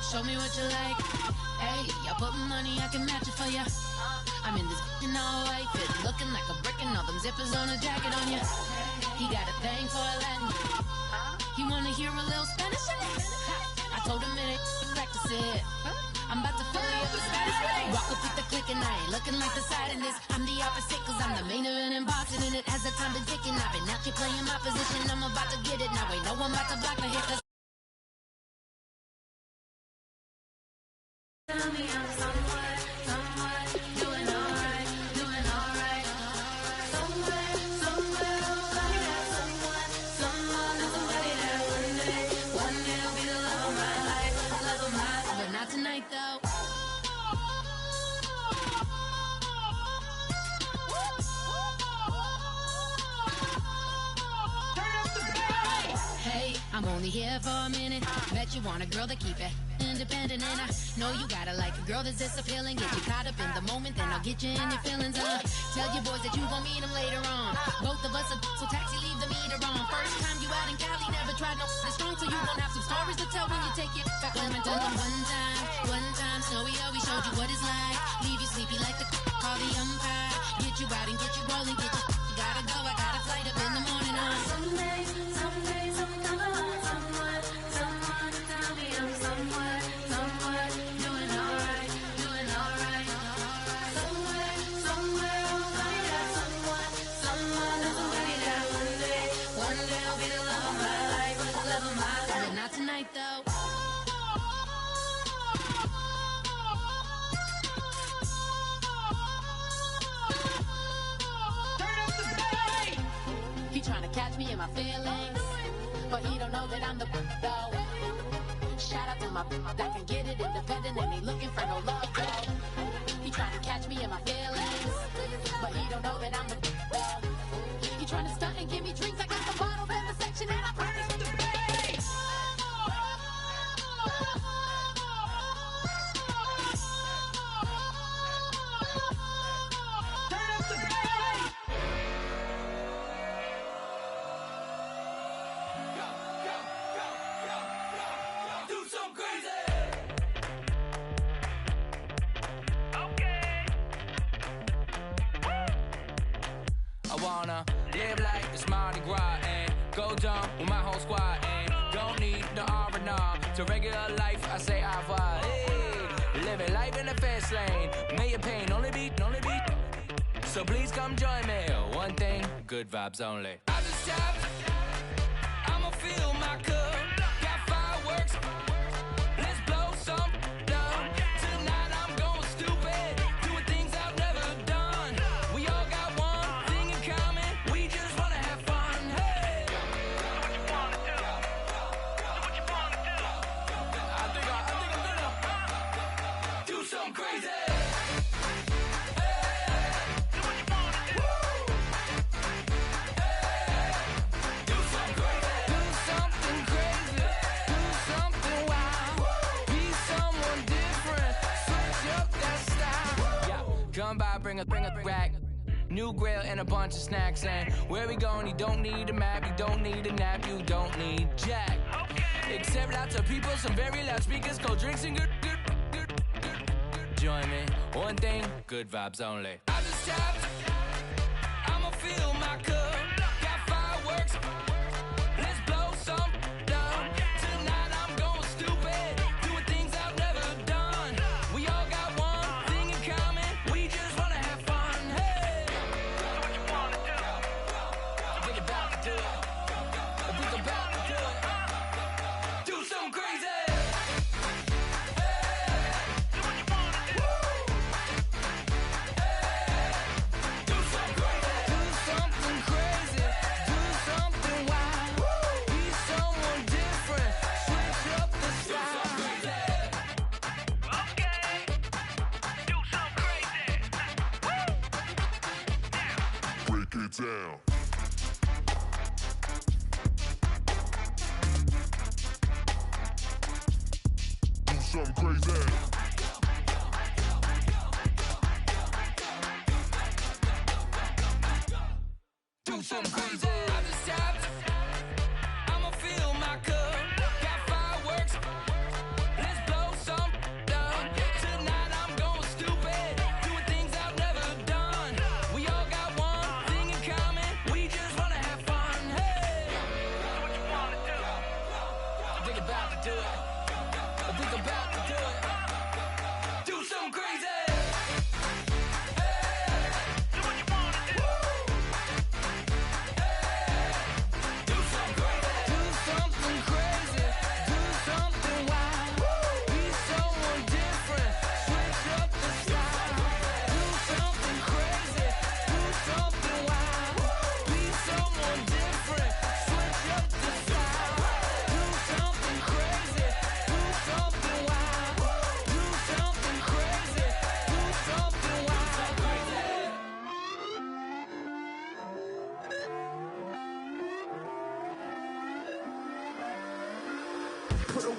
show me what you like. Hey, I put money, I can match it for ya. I'm in this in all white fit, looking like a brick and all them zippers on a jacket on ya. He got a thing for a Latin. He wanna hear a little Spanish in it. I told him it ain't practice it. I'm about to fully up the status. Walk up with the click and I ain't looking like the side in this. I'm the opposite cause I'm the main event and boxing in it. As the time been ticking, I've been out here playing my position. I'm about to get it now. Ain't no one about to block the hit. Tell me I'm somewhat doing alright, doing alright. Somewhere, somebody that someone is somebody that one day will be the love of my life, but not tonight though. Hey, I'm only here for a minute. Bet you want a girl to keep it independent, and I know you gotta like a girl that's this appealing. Get you caught up in the moment, then I'll get you in your feelings. Tell your boys that you gon' meet them later on. Both of us are so taxi, leave the meter on. First time you out in Cali, never tried no strong, so you gon' have some stories to tell when you take it back home and tell them one time, Snowy always showed you what it's like. Leave you sleepy like the call the umpire. Get you out and get you rolling, get you gotta go. I got a flight up in the morning on someday, something come along. Someone to tell me I'm somewhere doing alright, doing alright. Somewhere, I'll find out someone is somebody that one day will be the love of my life, but not tonight though. He tryna catch me in my feelings, but he don't know that I'm the though. Shout out to my that can get it independent and ain't looking for no love though. He tryna catch me in my feelings, but he don't know that I'm the though. He tryna stunt and give me drinks. I got the bottles in the section and I promise to pay. Live like it's Mardi Gras and go dumb with my whole squad and don't need no R&R to regular life. I say au revoir. Hey, living life in the fast lane. May your pain only be. So please come join me. One thing, good vibes only. I just tap. I'ma fill my cup. Got fireworks. Let's blow some down. Tonight I'm going stupid. Doing things I've never done. We all got one thing in common. We just wanna have fun. Hey. Do what you wanna do. Do what you wanna do. I think I'm gonna do something crazy. Come by, bring a rack. New grill and a bunch of snacks. And where we going, you don't need a map. You don't need a nap, you don't need jack. Except lots of people, some very loud speakers, cold drinks and good. Join me, one thing, good vibes only. I just tapped, I'ma fill my cup. Got fireworks, let's blow some down. Tonight I'm going stupid, doing things I've never done. We all got one thing in common, we just wanna have fun. Hey, do what you wanna do. Think about to do it. Think about to do it. Do something crazy. Down. Do something crazy. Do something crazy. I just tapped. I'ma fill my cup. Got fireworks. Let's blow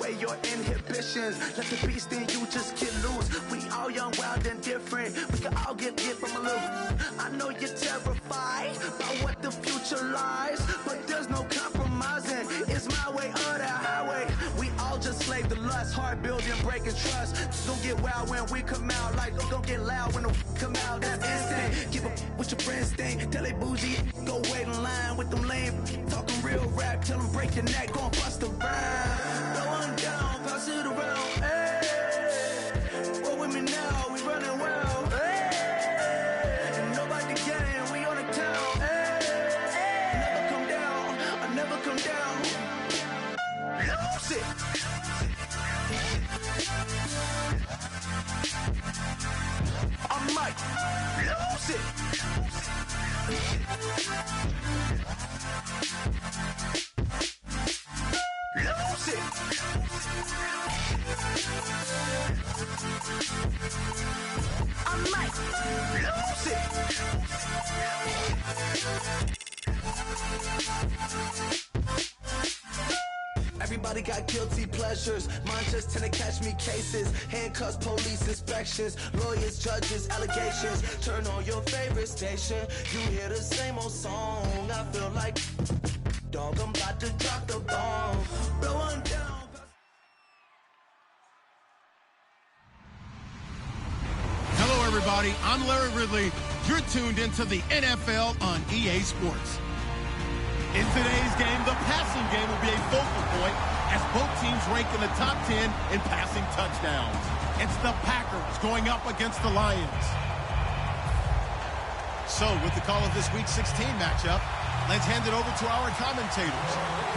away your inhibitions. Let the beast in you just get loose. We all young, wild, and different. We can all get from a little. I know you're terrified by what the future lies, but there's no compromising. It's my way or the highway. We all just slave to lust, hard building, breaking trust. Don't get wild when we come out, like don't get loud when the come out. That's instant. Keep up with your friends thing. Tell they bougie, go wait in line with them lame. Talking real rap, tell them break your neck, gon' bust a rhyme. Going down, pass it around. Hey, roll with me now, we running wild. Hey, and nobody can, we on the town. Hey, never come down, I never come down. Lose it. I might lose it. Lose it. I might lose it. Everybody got guilty pleasures. Mine just tend to catch me cases. Handcuffs, police inspections, lawyers, judges, allegations. Turn on your favorite station. You hear the same old song. I feel like, dog, I'm about to drop the bomb. Blowing down. Hello, everybody. I'm Larry Ridley. You're tuned into the NFL on EA Sports. In today's game, the passing game will be a focal point as both teams rank in the top 10 in passing touchdowns. It's the Packers going up against the Lions. So, with the call of this Week 16 matchup, let's hand it over to our commentators,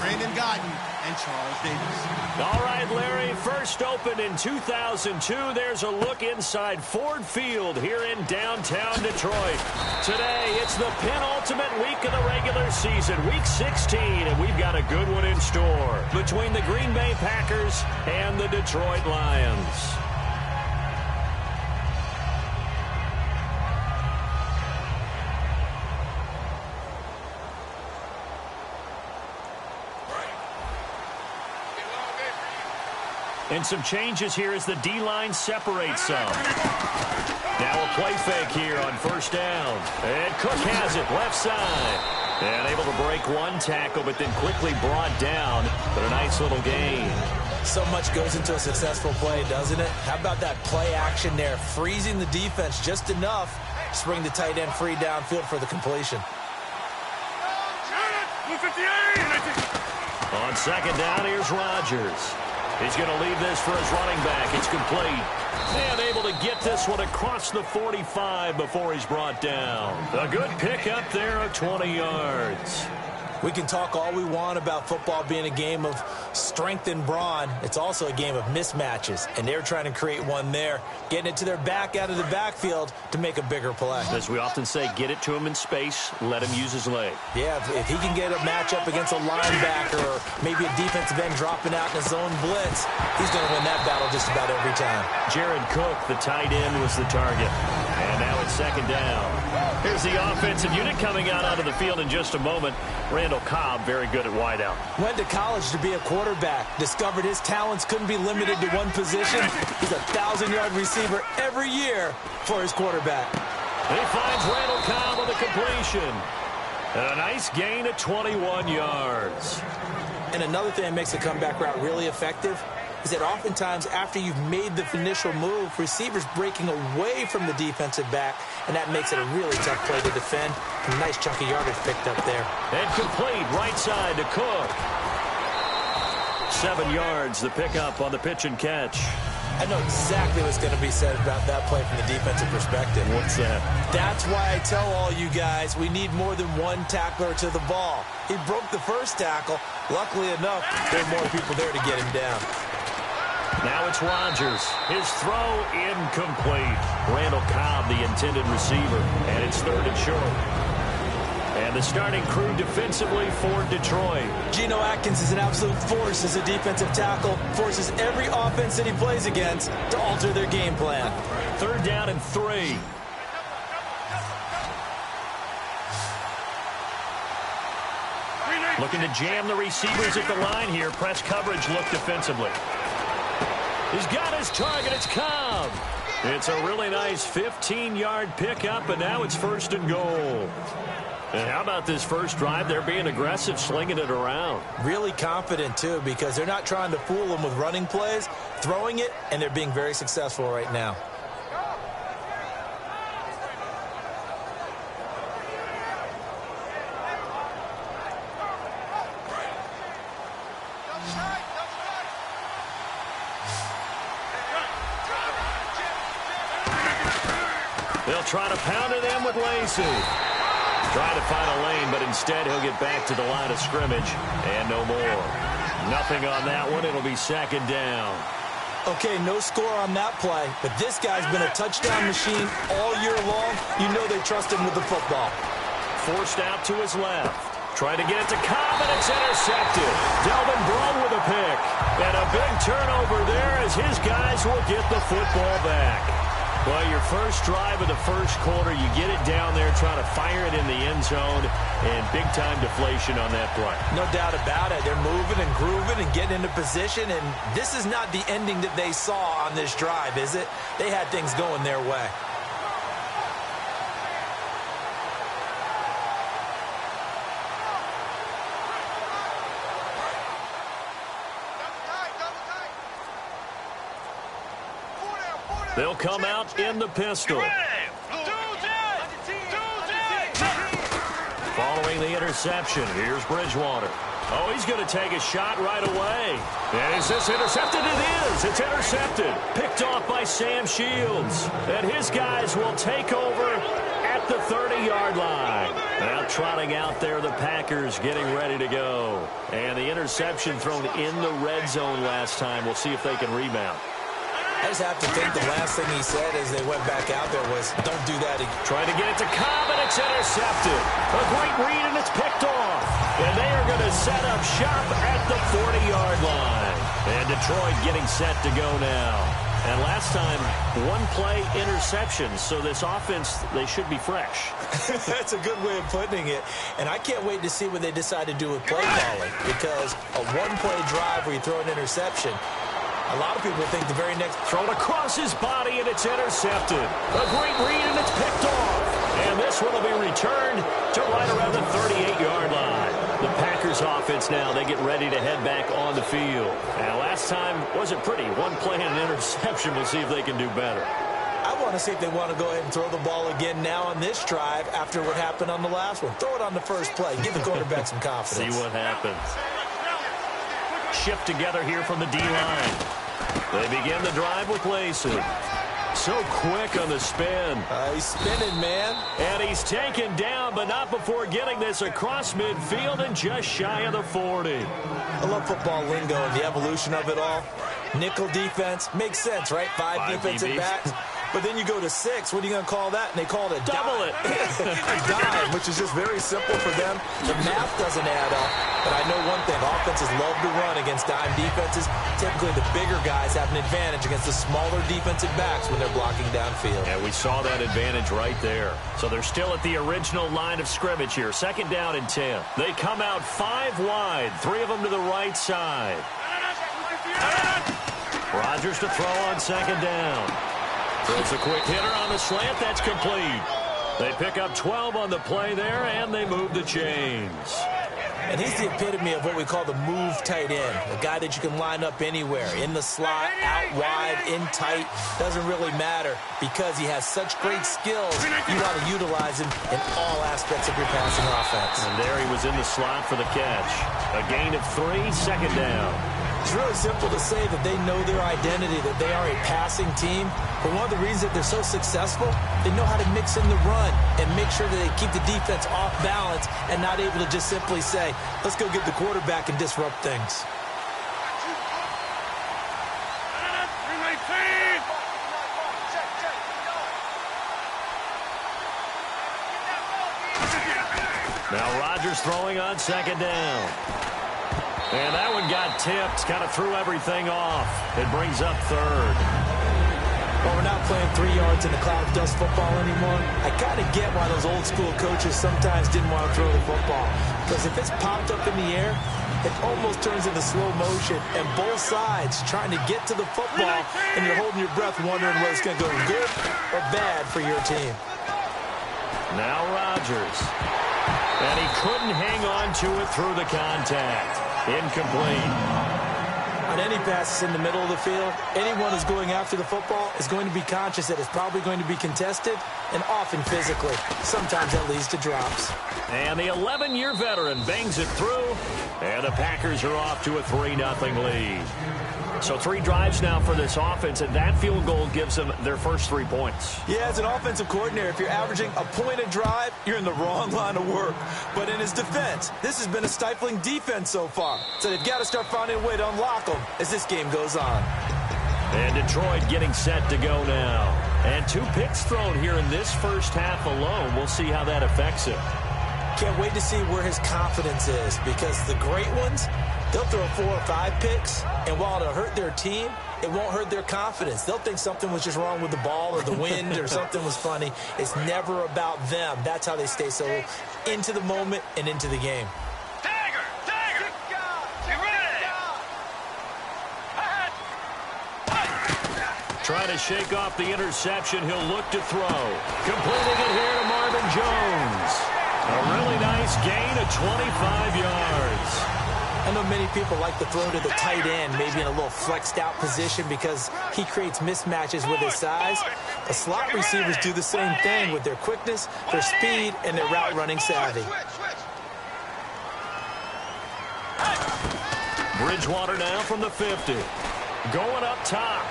Brandon Godden and Charles Davis. All right, Larry, first opened in 2002. There's a look inside Ford Field here in downtown Detroit. Today, it's the penultimate week of the regular season, Week 16, and we've got a good one in store between the Green Bay Packers and the Detroit Lions. And some changes here as the D-line separates some. Now a play fake here on first down. And Cook has it, left side. And able to break one tackle, but then quickly brought down. But a nice little gain. So much goes into a successful play, doesn't it? How about that play action there? Freezing the defense just enough to bring the tight end free downfield for the completion. On second down, here's Rodgers. He's going to leave this for his running back. It's complete. And able to get this one across the 45 before he's brought down. A good pickup there of 20 yards. We can talk all we want about football being a game of strength and brawn. It's also a game of mismatches, and they're trying to create one there, getting it to their back out of the backfield to make a bigger play. As we often say, get it to him in space, let him use his leg. Yeah, if he can get a matchup against a linebacker or maybe a defensive end dropping out in a zone blitz, he's going to win that battle just about every time. Jared Cook, the tight end, was the target. And now it's second down. Here's the offensive unit coming out onto the field in just a moment. Randall Cobb, very good at wideout. Went to college to be a quarterback. Discovered his talents couldn't be limited to one position. He's a 1,000-yard receiver every year for his quarterback. And he finds Randall Cobb on the completion. And a nice gain of 21 yards. And another thing that makes a comeback route really effective is that oftentimes after you've made the initial move, receivers breaking away from the defensive back, and that makes it a really tough play to defend. A nice chunk of yardage picked up there. And complete right side to Cook. 7 yards, the pickup on the pitch and catch. I know exactly what's going to be said about that play from the defensive perspective. What's that? That's why I tell all you guys we need more than one tackler to the ball. He broke the first tackle. Luckily enough, there are more people there to get him down. Now it's Rodgers. His throw incomplete. Randall Cobb, the intended receiver. And it's third and short. And the starting crew defensively for Detroit. Geno Atkins is an absolute force as a defensive tackle. Forces every offense that he plays against to alter their game plan. Third down and 3. Looking to jam the receivers at the line here. Press coverage look defensively. He's got his target. It's Cobb. It's a really nice 15-yard pickup, and now it's 1st and goal. And how about this first drive? They're being aggressive, slinging it around. Really confident, too, because they're not trying to fool them with running plays, throwing it, and they're being very successful right now. They'll try to pound it in with Lacey. Trying to find a lane, but instead he'll get back to the line of scrimmage and no more. Nothing on that one. It'll be 2nd down. Okay, no score on that play, but this guy's been a touchdown machine all year long. You know they trust him with the football. Forced out to his left. Trying to get it to Cobb, and it's intercepted. Delvin Brown with a pick. And a big turnover there as his guys will get the football back. Well, your first drive of the first quarter, you get it down there, trying to fire it in the end zone, and big-time deflation on that play. No doubt about it. They're moving and grooving and getting into position, and this is not the ending that they saw on this drive, is it? They had things going their way. They'll come out in the pistol. Following the interception, here's Bridgewater. Oh, he's going to take a shot right away. And is this intercepted? It is. It's intercepted. Picked off by Sam Shields. And his guys will take over at the 30-yard line. Now trotting out there, the Packers getting ready to go. And the interception thrown in the red zone last time. We'll see if they can rebound. I just have to think the last thing he said as they went back out there was, don't do that again. Trying to get it to Cobb, and it's intercepted. A great read, and it's picked off. And they are going to set up shop at the 40-yard line. And Detroit getting set to go now. And last time, one-play interception. So this offense, they should be fresh. That's a good way of putting it. And I can't wait to see what they decide to do with play calling. Because a one-play drive where you throw an interception, a lot of people think the very next thrown across his body, and it's intercepted. A great read, and it's picked off. And this one will be returned to right around the 38-yard line. The Packers offense now, they get ready to head back on the field. And last time wasn't pretty. One play and an interception. We'll see if they can do better. I want to see if they want to go ahead and throw the ball again now on this drive after what happened on the last one. Throw it on the first play. Give the quarterback some confidence. See what happens. Shift together here from the D-line. They begin the drive with Lacey. So quick on the spin. He's spinning, man. And he's taken down, but not before getting this across midfield and just shy of the 40. I love football lingo and the evolution of it all. Nickel defense makes sense, right? Five defensive backs. But then you go to 6. What are you going to call that? And they call it a double it. A dime, which is just very simple for them. The math doesn't add up. But I know one thing. Offenses love to run against dime defenses. Typically, the bigger guys have an advantage against the smaller defensive backs when they're blocking downfield. Yeah, we saw that advantage right there. So they're still at the original line of scrimmage here. 2nd down and 10. They come out 5 wide. 3 of them to the right side. Rodgers to throw on 2nd down. Throws a quick hitter on the slant. That's complete. They pick up 12 on the play there, and they move the chains. And he's the epitome of what we call the move tight end. A guy that you can line up anywhere. In the slot, out wide, in tight. Doesn't really matter because he has such great skills. You want to utilize him in all aspects of your passing offense. And there he was in the slot for the catch. A gain of 3, 2nd down. It's really simple to say that they know their identity, that they are a passing team. But one of the reasons that they're so successful, they know how to mix in the run and make sure that they keep the defense off balance and not able to just simply say, let's go get the quarterback and disrupt things. Now Rodgers throwing on 2nd down. And that one got tipped, kind of threw everything off. It brings up 3rd. Well, we're not playing 3 yards in a cloud of dust football anymore. I kind of get why those old school coaches sometimes didn't want to throw the football. Because if it's popped up in the air, it almost turns into slow motion, and both sides trying to get to the football, and you're holding your breath wondering whether it's going to go good or bad for your team. Now Rodgers. And he couldn't hang on to it through the contact. Incomplete. On any passes in the middle of the field, anyone who's going after the football is going to be conscious that it's probably going to be contested and often physically. Sometimes that leads to drops. And the 11-year veteran bangs it through, and the Packers are off to a 3-0 lead. So 3 drives now for this offense, and that field goal gives them their first 3 points. Yeah, as an offensive coordinator, if you're averaging a point a drive, you're in the wrong line of work. But in his defense, this has been a stifling defense so far. So they've got to start finding a way to unlock them as this game goes on. And Detroit getting set to go now. And 2 picks thrown here in this first half alone. We'll see how that affects him. Can't wait to see where his confidence is, because the great ones, they'll throw 4 or 5 picks, and while it'll hurt their team, it won't hurt their confidence. They'll think something was just wrong with the ball or the wind or something was funny. It's never about them. That's how they stay so into the moment and into the game. Trying to shake off the interception. He'll look to throw. Completing it here to Marvin Jones. A really nice gain of 25 yards. I know many people like to throw to the tight end, maybe in a little flexed out position because he creates mismatches with his size. The slot receivers do the same thing with their quickness, their speed, and their route running savvy. Bridgewater now from the 50. Going up top.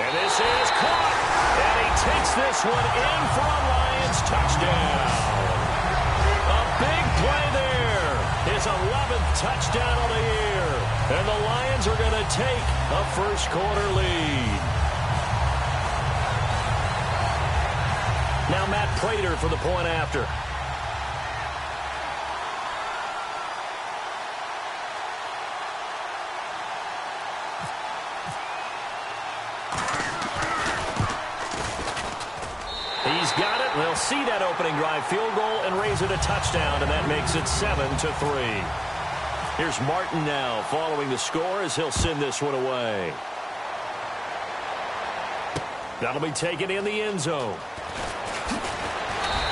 And this is caught. And he takes this one in for a Lions touchdown. A big play there. His 11th touchdown of the year. And the Lions are going to take a first-quarter lead. Now Matt Prater for the point after. He's got it. They'll see that opening drive field goal and raise it a touchdown, and that makes it 7-3. Here's Martin now following the score as he'll send this one away. That'll be taken in the end zone.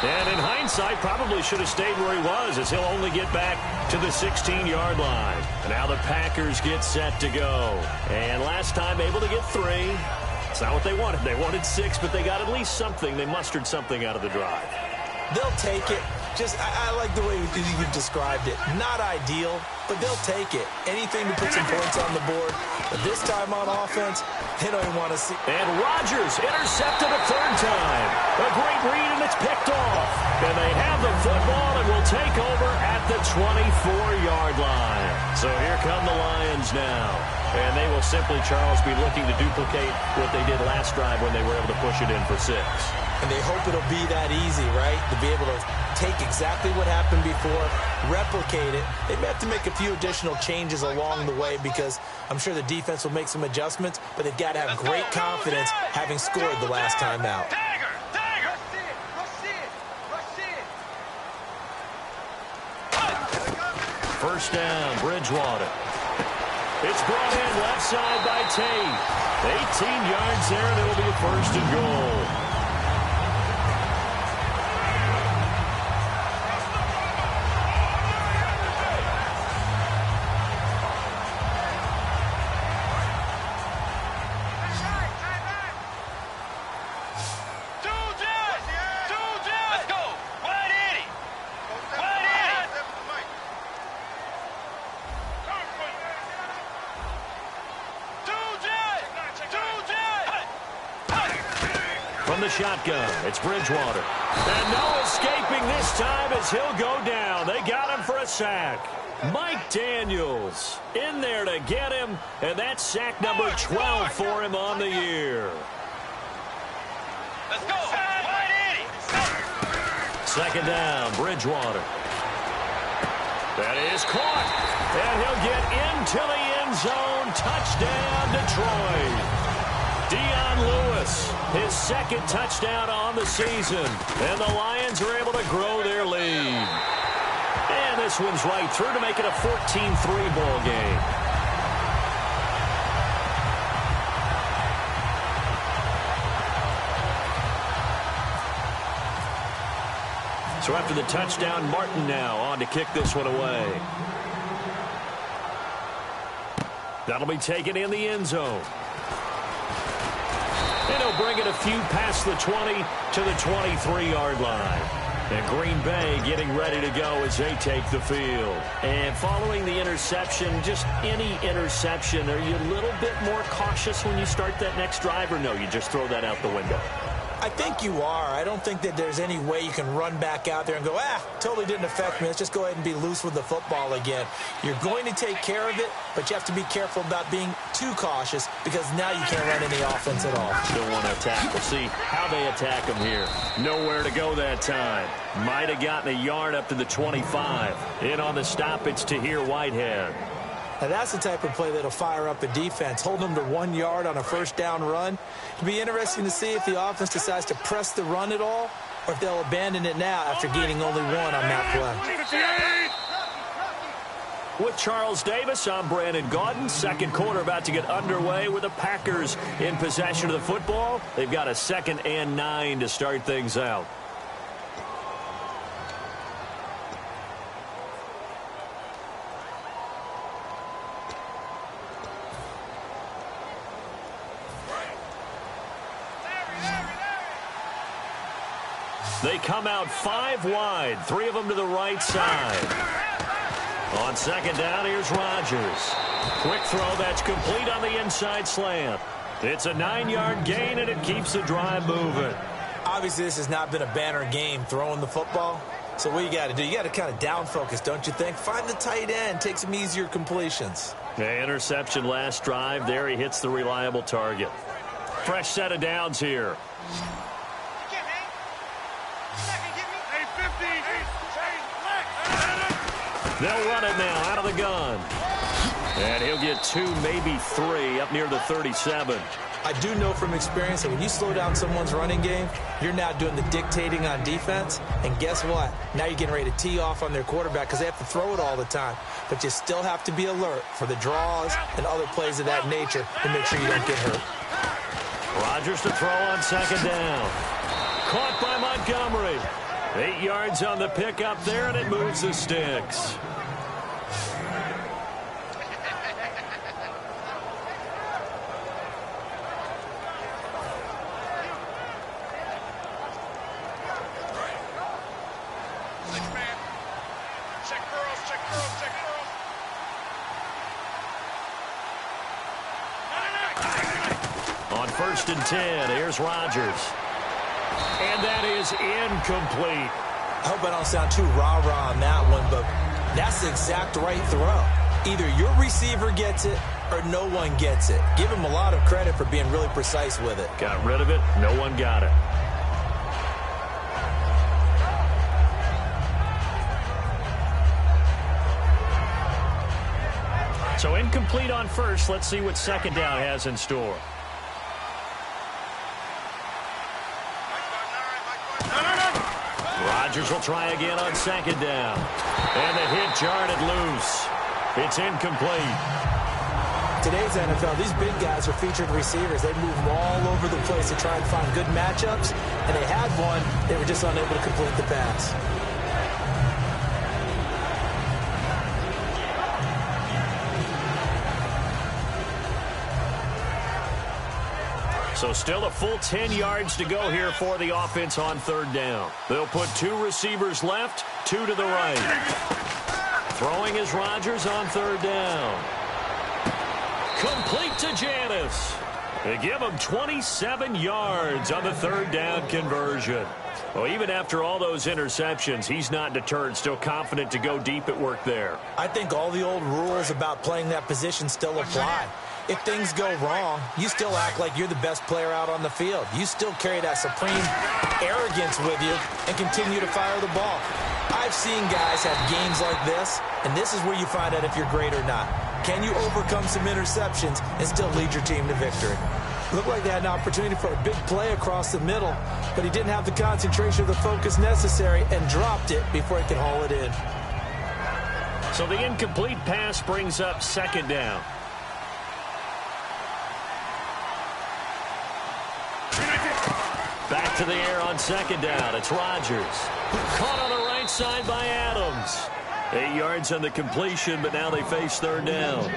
And in hindsight, probably should have stayed where he was, as he'll only get back to the 16-yard line. And now the Packers get set to go. And last time able to get 3. It's not what they wanted. They wanted 6, but they got at least something. They mustered something out of the drive. They'll take it. I like the way you described it. Not ideal, but they'll take it. Anything to put some points on the board. But this time on offense, they don't even want to see. And Rodgers intercepted a 3rd time. A great read, and it's picked off. And they have the football and will take over at the 24-yard line. So here come the Lions now. And they will simply, Charles, be looking to duplicate what they did last drive when they were able to push it in for 6. And they hope it'll be that easy, right? To be able to take exactly what happened before, replicate it. They may have to make a few additional changes along the way because I'm sure the defense will make some adjustments, but they've got to have great confidence having scored the last time out. First down, Bridgewater. It's brought in left side by Tate. 18 yards there, and it'll be a 1st and goal. From the shotgun, it's Bridgewater. And no escaping this time as he'll go down. They got him for a sack. Mike Daniels in there to get him, and that's sack number 12 for him on the year. Let's go. 2nd down, Bridgewater. That is caught, and he'll get into the end zone. Touchdown, Detroit. Dion Lewis, his 2nd touchdown on the season. And the Lions are able to grow their lead. And this one's right through to make it a 14-3 ball game. So after the touchdown, Martin now on to kick this one away. That'll be taken in the end zone. And he'll bring it a few past the 20 to the 23-yard line. And Green Bay getting ready to go as they take the field. And following the interception, just any interception, are you a little bit more cautious when you start that next drive, or no, you just throw that out the window? I think you are. I don't think that there's any way you can run back out there and go, totally didn't affect me. Let's just go ahead and be loose with the football again. You're going to take care of it, but you have to be careful about being too cautious because now you can't run any offense at all. Don't want to attack. We'll see how they attack him here. Nowhere to go that time. Might have gotten a yard up to the 25. In on the stop, it's Tahir Whitehead. Now, that's the type of play that'll fire up a defense. Hold them to 1 yard on a first down run. It'll be interesting to see if the offense decides to press the run at all or if they'll abandon it now after gaining only one on that play. With Charles Davis, I'm Brandon Gaudin. Second quarter about to get underway with the Packers in possession of the football. They've got a 2nd and 9 to start things out. They come out 5 wide, 3 of them to the right side. On 2nd down, here's Rodgers. Quick throw that's complete on the inside slant. It's a 9-yard gain, and it keeps the drive moving. Obviously, this has not been a banner game throwing the football. So what you got to do, you got to kind of down focus, don't you think? Find the tight end, take some easier completions. The interception last drive. There he hits the reliable target. Fresh set of downs here. They'll run it now out of the gun. And he'll get 2, maybe 3 up near the 37. I do know from experience that when you slow down someone's running game, you're now doing the dictating on defense. And guess what? Now you're getting ready to tee off on their quarterback because they have to throw it all the time. But you still have to be alert for the draws and other plays of that nature to make sure you don't get hurt. Rodgers to throw on 2nd down. Caught by Montgomery. 8 yards on the pickup there, and it moves the sticks. On 1st and 10, here's Rodgers. And that is incomplete. I hope I don't sound too rah-rah on that one, but that's the exact right throw. Either your receiver gets it or no one gets it. Give him a lot of credit for being really precise with it. Got rid of it. No one got it. So incomplete on 1st. Let's see what 2nd down has in store. Rodgers will try again on 2nd down. And the hit jarred it loose. It's incomplete. Today's NFL, these big guys are featured receivers. They move them all over the place to try and find good matchups. And they had one. They were just unable to complete the pass. So still a full 10 yards to go here for the offense on 3rd down. They'll put 2 receivers left, 2 to the right. Throwing is Rodgers on 3rd down. Complete to Janis. They give him 27 yards on the 3rd down conversion. Well, even after all those interceptions, he's not deterred, still confident to go deep at work there. I think all the old rules about playing that position still apply. If things go wrong, you still act like you're the best player out on the field. You still carry that supreme arrogance with you and continue to fire the ball. I've seen guys have games like this, and this is where you find out if you're great or not. Can you overcome some interceptions and still lead your team to victory? Looked like they had an opportunity for a big play across the middle, but he didn't have the concentration or the focus necessary and dropped it before he could haul it in. So the incomplete pass brings up second down. Back to the air on second down. It's Rodgers. Caught on the right side by Adams. 8 yards on the completion, but now they face third down.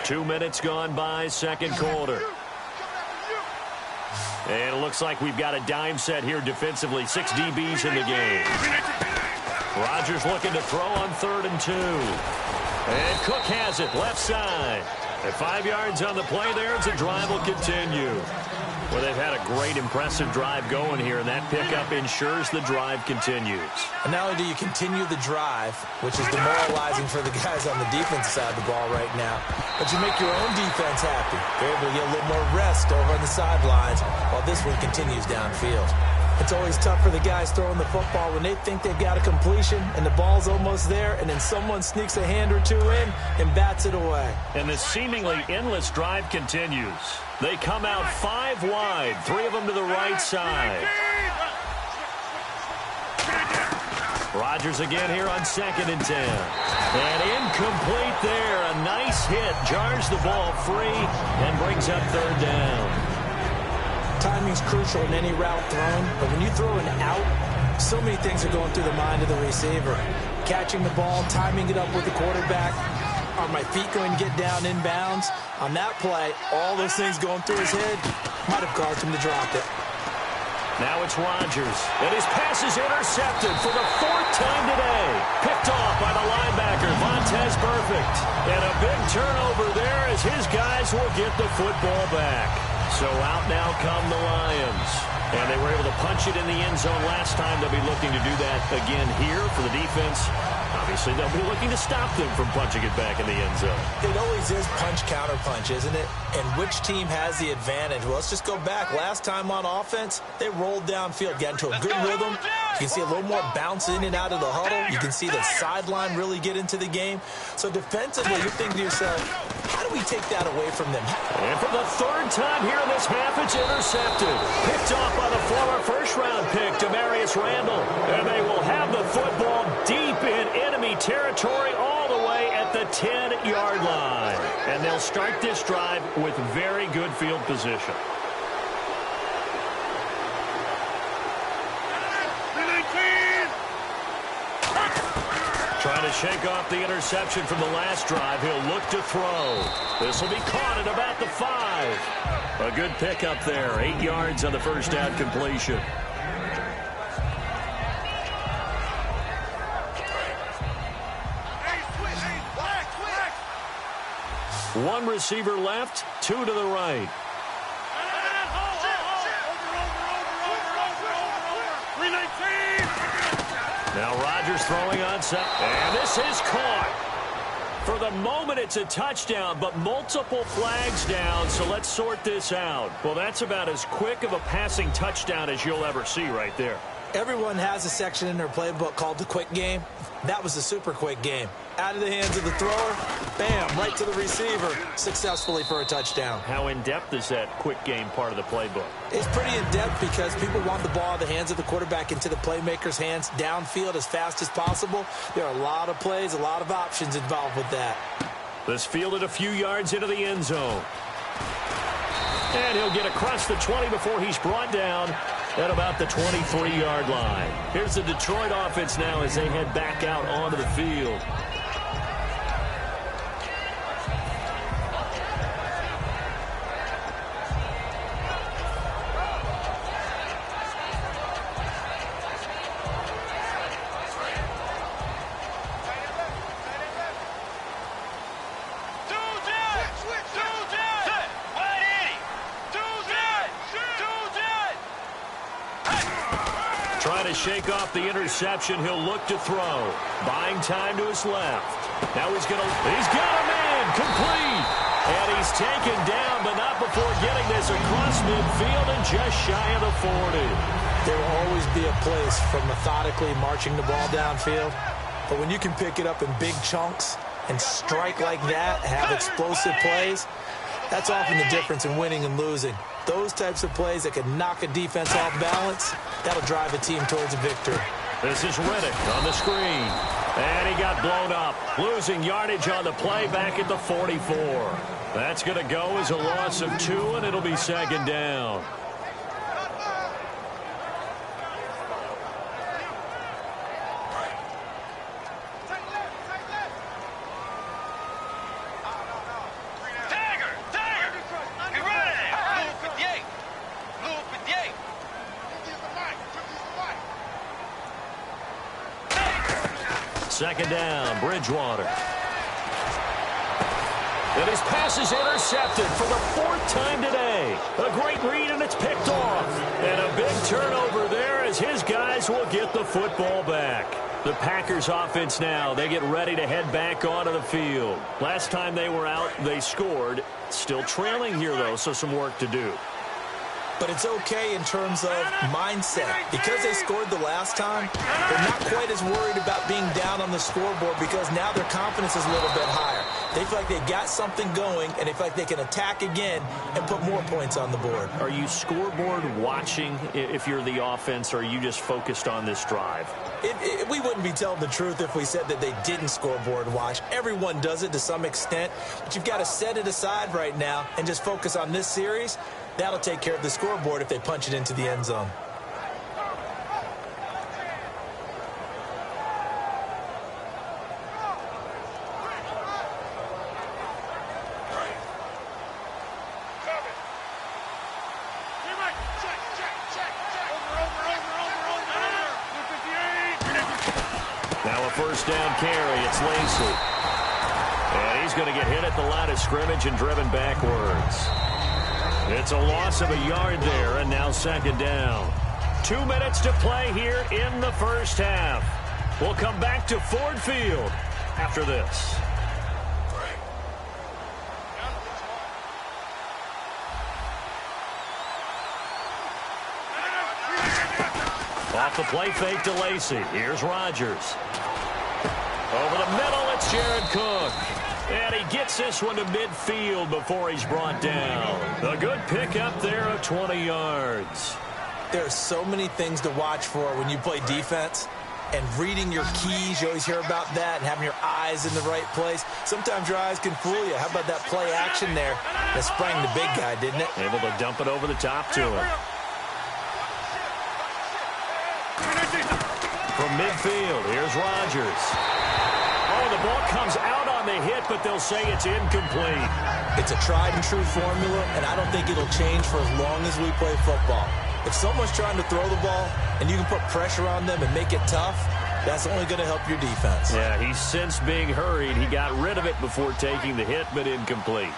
Two minutes gone by, second quarter. And it looks like we've got a dime set here defensively. 6 DBs in the game. Rodgers looking to throw on 3rd and 2. And Cook has it, left side. At 5 yards on the play there, the drive will continue. Well, they've had a great, impressive drive going here, and that pickup ensures the drive continues. And not only do you continue the drive, which is demoralizing for the guys on the defensive side of the ball right now, but you make your own defense happy. They're able to get a little more rest over on the sidelines while this one continues downfield. It's always tough for the guys throwing the football when they think they've got a completion and the ball's almost there, and then someone sneaks a hand or two in and bats it away. And the seemingly endless drive continues. They come out 5 wide, 3 of them to the right side. Rodgers again here on 2nd and 10. And incomplete there. A nice hit. Jars the ball free and brings up third down. Timing's crucial in any route thrown, but when you throw an out, so many things are going through the mind of the receiver. Catching the ball, timing it up with the quarterback. Are my feet going to get down inbounds? On that play, all those things going through his head might have caused him to drop it. Now it's Rodgers, and his pass is intercepted for the 4th time today. Picked off by the linebacker, Vontaze Burfict. And a big turnover there as his guys will get the football back. So out now come the Lions. And they were able to punch it in the end zone last time. They'll be looking to do that again here for the defense. Obviously, they'll be looking to stop them from punching it back in the end zone. It always is punch-counter-punch, isn't it? And which team has the advantage? Well, let's just go back. Last time on offense, they rolled downfield, got into a good rhythm. You can see a little more bounce in and out of the huddle. You can see the sideline really get into the game. So defensively, you're thinking to yourself, how do we take that away from them? And for the 3rd time here in this half, it's intercepted. Picked off by the former first-round pick, Demarius Randall. And they will have the football deep in enemy territory all the way at the 10-yard line. And they'll start this drive with very good field position. Trying to shake off the interception from the last drive. He'll look to throw. This will be caught at about the 5. A good pickup there. 8 yards on the first down completion. One receiver left, 2 to the right. Now Rodgers throwing on set. And this is caught. For the moment, it's a touchdown, but multiple flags down, so let's sort this out. Well, that's about as quick of a passing touchdown as you'll ever see right there. Everyone has a section in their playbook called the quick game. That was the super quick game. Out of the hands of the thrower, bam, right to the receiver, successfully for a touchdown. How in-depth is that quick game part of the playbook? It's pretty in-depth because people want the ball out of the hands of the quarterback into the playmaker's hands downfield as fast as possible. There are a lot of plays, a lot of options involved with that. This fielded a few yards into the end zone. And he'll get across the 20 before he's brought down at about the 23-yard line. Here's the Detroit offense now as they head back out onto the field. Trying to shake off the interception. He'll look to throw. Buying time to his left. Now he's got a man complete. And he's taken down, but not before getting this across midfield and just shy of the 40. There will always be a place for methodically marching the ball downfield. But when you can pick it up in big chunks and strike like that, have explosive plays, that's often the difference in winning and losing. Those types of plays that can knock a defense off balance, that'll drive a team towards a victory. This is Riddick on the screen. And he got blown up, losing yardage on the play back at the 44. That's going to go as a loss of 2, and it'll be second down. Second down, Bridgewater. And his pass is intercepted for the 4th time today. A great read, and it's picked off. And a big turnover there as his guys will get the football back. The Packers offense now, they get ready to head back onto the field. Last time they were out, they scored. Still trailing here, though, so some work to do. But it's okay in terms of mindset. Because they scored the last time, they're not quite as worried about being down on the scoreboard because now their confidence is a little bit higher. They feel like they've got something going, and they feel like they can attack again and put more points on the board. Are you scoreboard watching if you're the offense, or are you just focused on this drive? We wouldn't be telling the truth if we said that they didn't scoreboard watch. Everyone does it to some extent, but you've got to set it aside right now and just focus on this series. That'll take care of the scoreboard if they punch it into the end zone. Now a first down carry. It's Lacy. And he's going to get hit at the line of scrimmage and driven backwards. It's a loss of a yard there, and now second down. 2 minutes to play here in the first half. We'll come back to Ford Field after this. Off the play fake to Lacy. Here's Rodgers. Over the middle, it's Jared Cook. And he gets this one to midfield before he's brought down. A good pickup there of 20 yards. There are so many things to watch for when you play defense. And reading your keys, you always hear about that, and having your eyes in the right place. Sometimes your eyes can fool you. How about that play action there? That sprang the big guy, didn't it? Able to dump it over the top to him. From midfield, here's Rodgers. Oh, the ball comes out on the hit, but they'll say it's incomplete. It's a tried-and-true formula, and I don't think it'll change for as long as we play football. If someone's trying to throw the ball and you can put pressure on them and make it tough, that's only going to help your defense. Yeah, he's since being hurried. He got rid of it before taking the hit, but incomplete.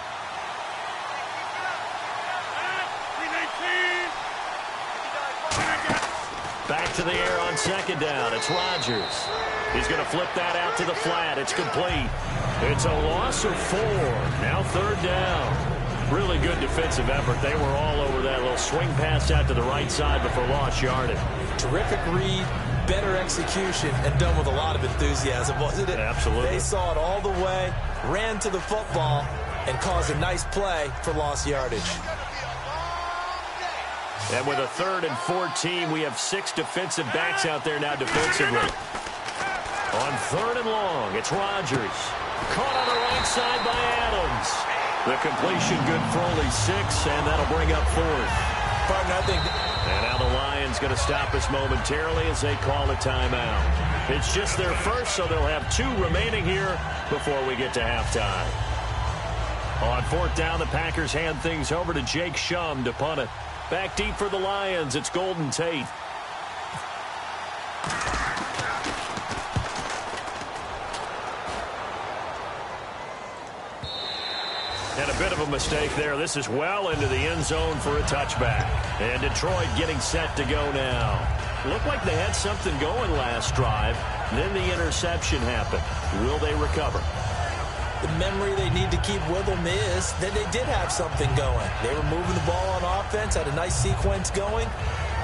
Back to the air on second down. It's Rodgers. He's going to flip that out to the flat. It's complete. It's a loss of 4. Now third down. Really good defensive effort. They were all over that little swing pass out to the right side before lost yardage. Terrific read, better execution, and done with a lot of enthusiasm, wasn't it? Absolutely. They saw it all the way, ran to the football, and caused a nice play for lost yardage. And with a 3rd and 14, we have 6 defensive backs out there now defensively. On 3rd and long, it's Rodgers. Caught on the right side by Adams. The completion good for only 6, and that'll bring up 4th. Partner, I think. And now the Lions going to stop us momentarily as they call a timeout. It's just their first, so they'll have 2 remaining here before we get to halftime. On 4th down, the Packers hand things over to Jake Shum to punt it. Back deep for the Lions, it's Golden Tate. And a bit of a mistake there. This is well into the end zone for a touchback. And Detroit getting set to go now. Looked like they had something going last drive. Then the interception happened. Will they recover? The memory they need to keep with them is that they did have something going. They were moving the ball on offense, had a nice sequence going.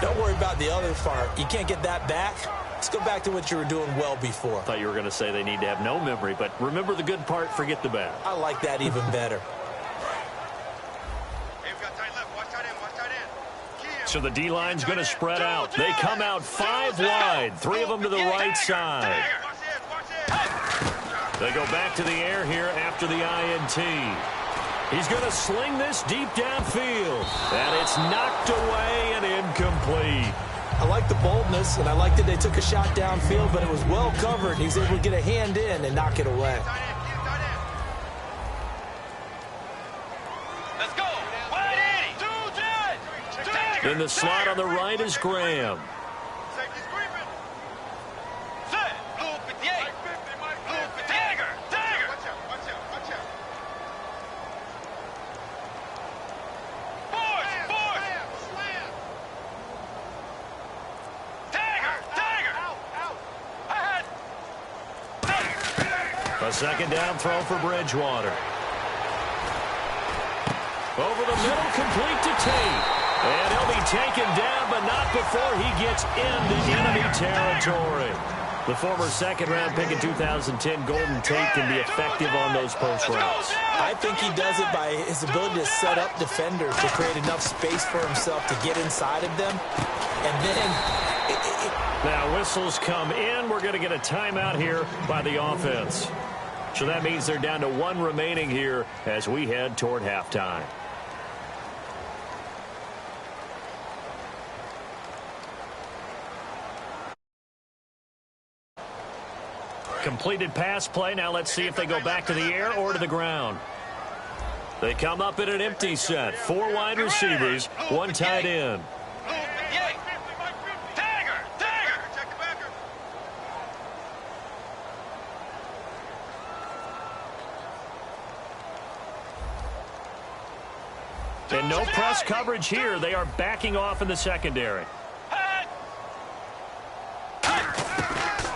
Don't worry about the other part. You can't get that back, Let's go back to what you were doing well before. I thought you were going to say they need to have no memory, but remember the good part, forget the bad. I like that even better. So the D-line's going to spread out. They come out 5 wide, 3 of them to the right side. They go back to the air here after the INT. He's going to sling this deep downfield, and it's knocked away and incomplete. I like the boldness, and I like that they took a shot downfield, but it was well covered. He was able to get a hand in and knock it away. Let's go. In the slot on the right is Graham. A second down throw for Bridgewater. Over the middle, complete to Tate. And he'll be taken down, but not before he gets into enemy territory. The former second-round pick in 2010, Golden Tate, can be effective on those post routes. I think he does it by his ability to set up defenders to create enough space for himself to get inside of them. And then... Now, whistles come in. We're going to get a timeout here by the offense. So that means they're down to 1 remaining here as we head toward halftime. Completed pass play. Now let's see if they go back to the air or to the ground. They come up in an empty set. 4 wide receivers, 1 tight end. And no press coverage here. They are backing off in the secondary.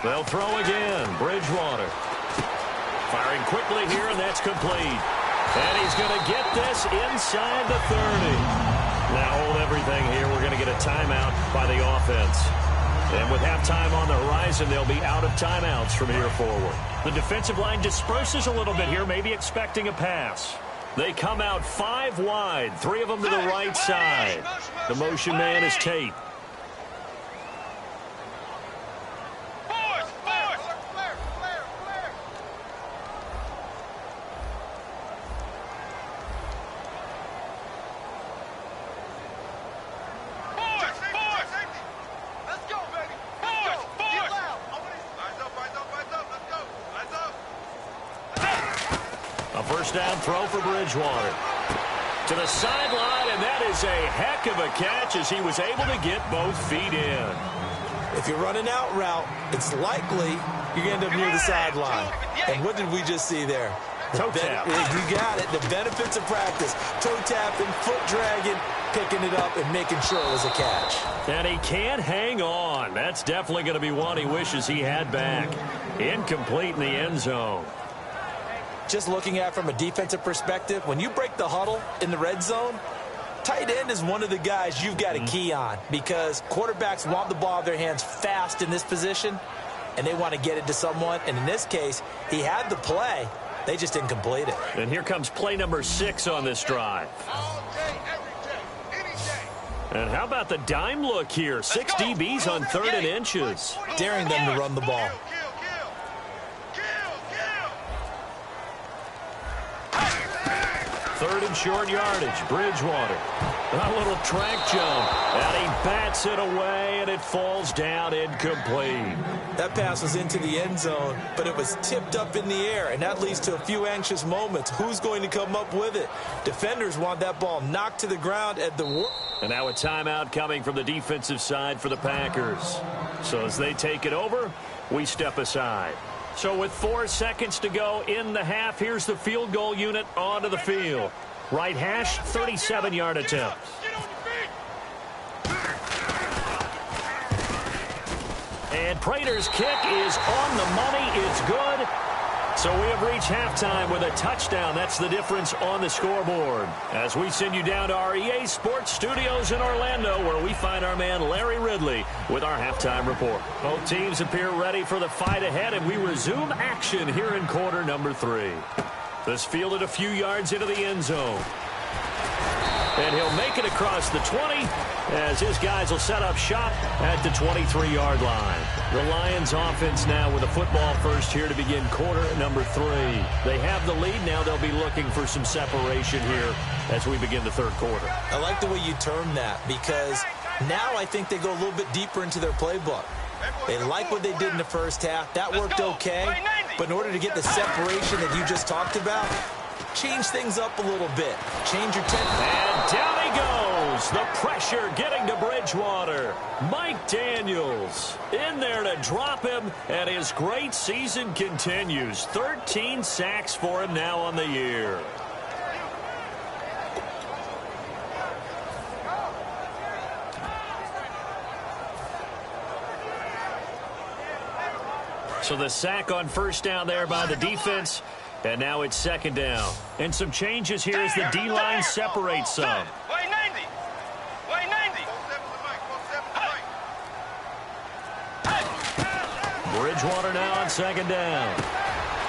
They'll throw again. Bridgewater. Firing quickly here, and that's complete. And he's going to get this inside the 30. Now hold everything here. We're going to get a timeout by the offense. And with halftime on the horizon, they'll be out of timeouts from here forward. The defensive line disperses a little bit here, maybe expecting a pass. They come out 5 wide, 3 of them to the right side. The motion man is Tate. First down throw for Bridgewater. To the sideline, and that is a heck of a catch as he was able to get both feet in. If you're running out route, it's likely you're going to end up near the sideline. And what did we just see there? Toe tap. You got it. The benefits of practice. Toe tapping, foot dragging, picking it up, and making sure it was a catch. And he can't hang on. That's definitely going to be one he wishes he had back. Incomplete in the end zone. Just looking at it from a defensive perspective, when you break the huddle in the red zone, tight end is one of the guys you've got to key on because quarterbacks want the ball in their hands fast in this position, and they want to get it to someone. And in this case, he had the play. They just didn't complete it. And here comes play number 6 on this drive. And how about the dime look here? 6 DBs on 3rd and inches. Daring them to run the ball. Third and short yardage. Bridgewater. A little track jump. And he bats it away, and it falls down incomplete. That pass was into the end zone, but it was tipped up in the air, and that leads to a few anxious moments. Who's going to come up with it? Defenders want that ball knocked to the ground at the... And now a timeout coming from the defensive side for the Packers. So as they take it over, we step aside. So with 4 seconds to go in the half, here's the field goal unit onto the field. Right hash, 37-yard attempt. And Prater's kick is on the money. It's good. So we have reached halftime with a touchdown. That's the difference on the scoreboard. As we send you down to our EA Sports Studios in Orlando, where we find our man Larry Ridley with our halftime report. Both teams appear ready for the fight ahead, and we resume action here in quarter number 3. This fielded a few yards into the end zone. And he'll make it across the 20 as his guys will set up shop at the 23-yard line. The Lions offense now with a football first here to begin quarter number 3. They have the lead. Now they'll be looking for some separation here as we begin the third quarter. I like the way you term that because now I think they go a little bit deeper into their playbook. They like what they did in the first half. That worked okay. But in order to get the separation that you just talked about, change things up a little bit. Change your tempo. And down he goes. The pressure getting to Bridgewater. Mike Daniels in there to drop him, and his great season continues. 13 sacks for him now on the year. So the sack on first down there by the defense. And now it's second down. And some changes here as the D-line separates some. Bridgewater now on second down.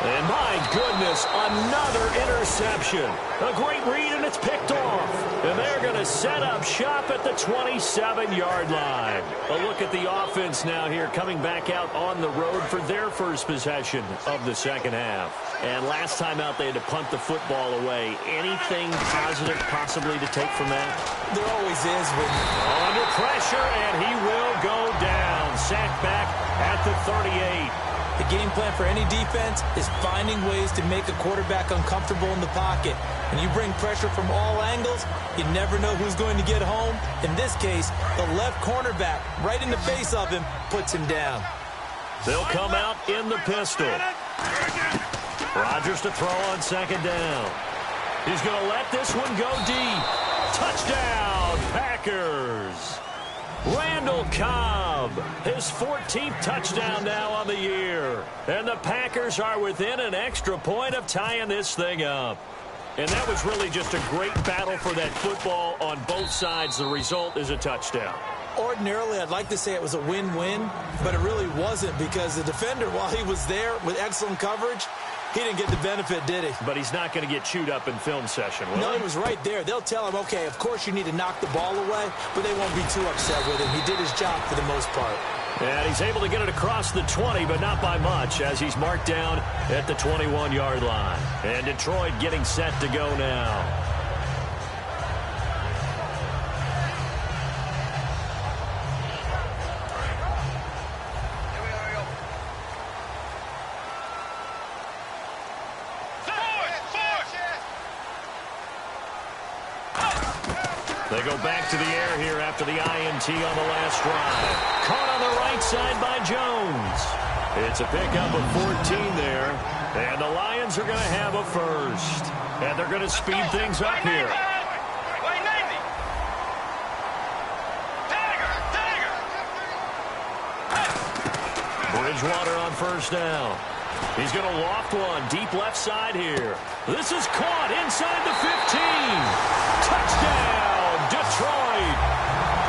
And my goodness, another interception. A great read, and it's picked off. And they're going to set up shop at the 27-yard line. A look at the offense now here, coming back out on the road for their first possession of the second half. And last time out, they had to punt the football away. Anything positive possibly to take from that? There always is. Under pressure, and he will go down. Sacked back at the 38. The game plan for any defense is finding ways to make a quarterback uncomfortable in the pocket. When you bring pressure from all angles, you never know who's going to get home. In this case, the left cornerback, right in the face of him, puts him down. They'll come out in the pistol. Rodgers to throw on second down. He's going to let this one go deep. Touchdown, Packers. Randall Cobb, his 14th touchdown now on the year. And the Packers are within an extra point of tying this thing up. And that was really just a great battle for that football on both sides. The result is a touchdown. Ordinarily, I'd like to say it was a win-win, but it really wasn't because the defender, while he was there with excellent coverage, he didn't get the benefit, did he? But he's not going to get chewed up in film session, will he? No, he was right there. They'll tell him, okay, of course you need to knock the ball away, but they won't be too upset with him. He did his job for the most part. And he's able to get it across the 20, but not by much, as he's marked down at the 21-yard line. And Detroit getting set to go now. They go back to the air here after the INT on the last drive. Caught on the right side by Jones. It's a pickup of 14 there. And the Lions are going to have a first. And they're going to speed things up here. Bridgewater on first down. He's going to loft one deep left side here. This is caught inside the 15. Touchdown, Detroit.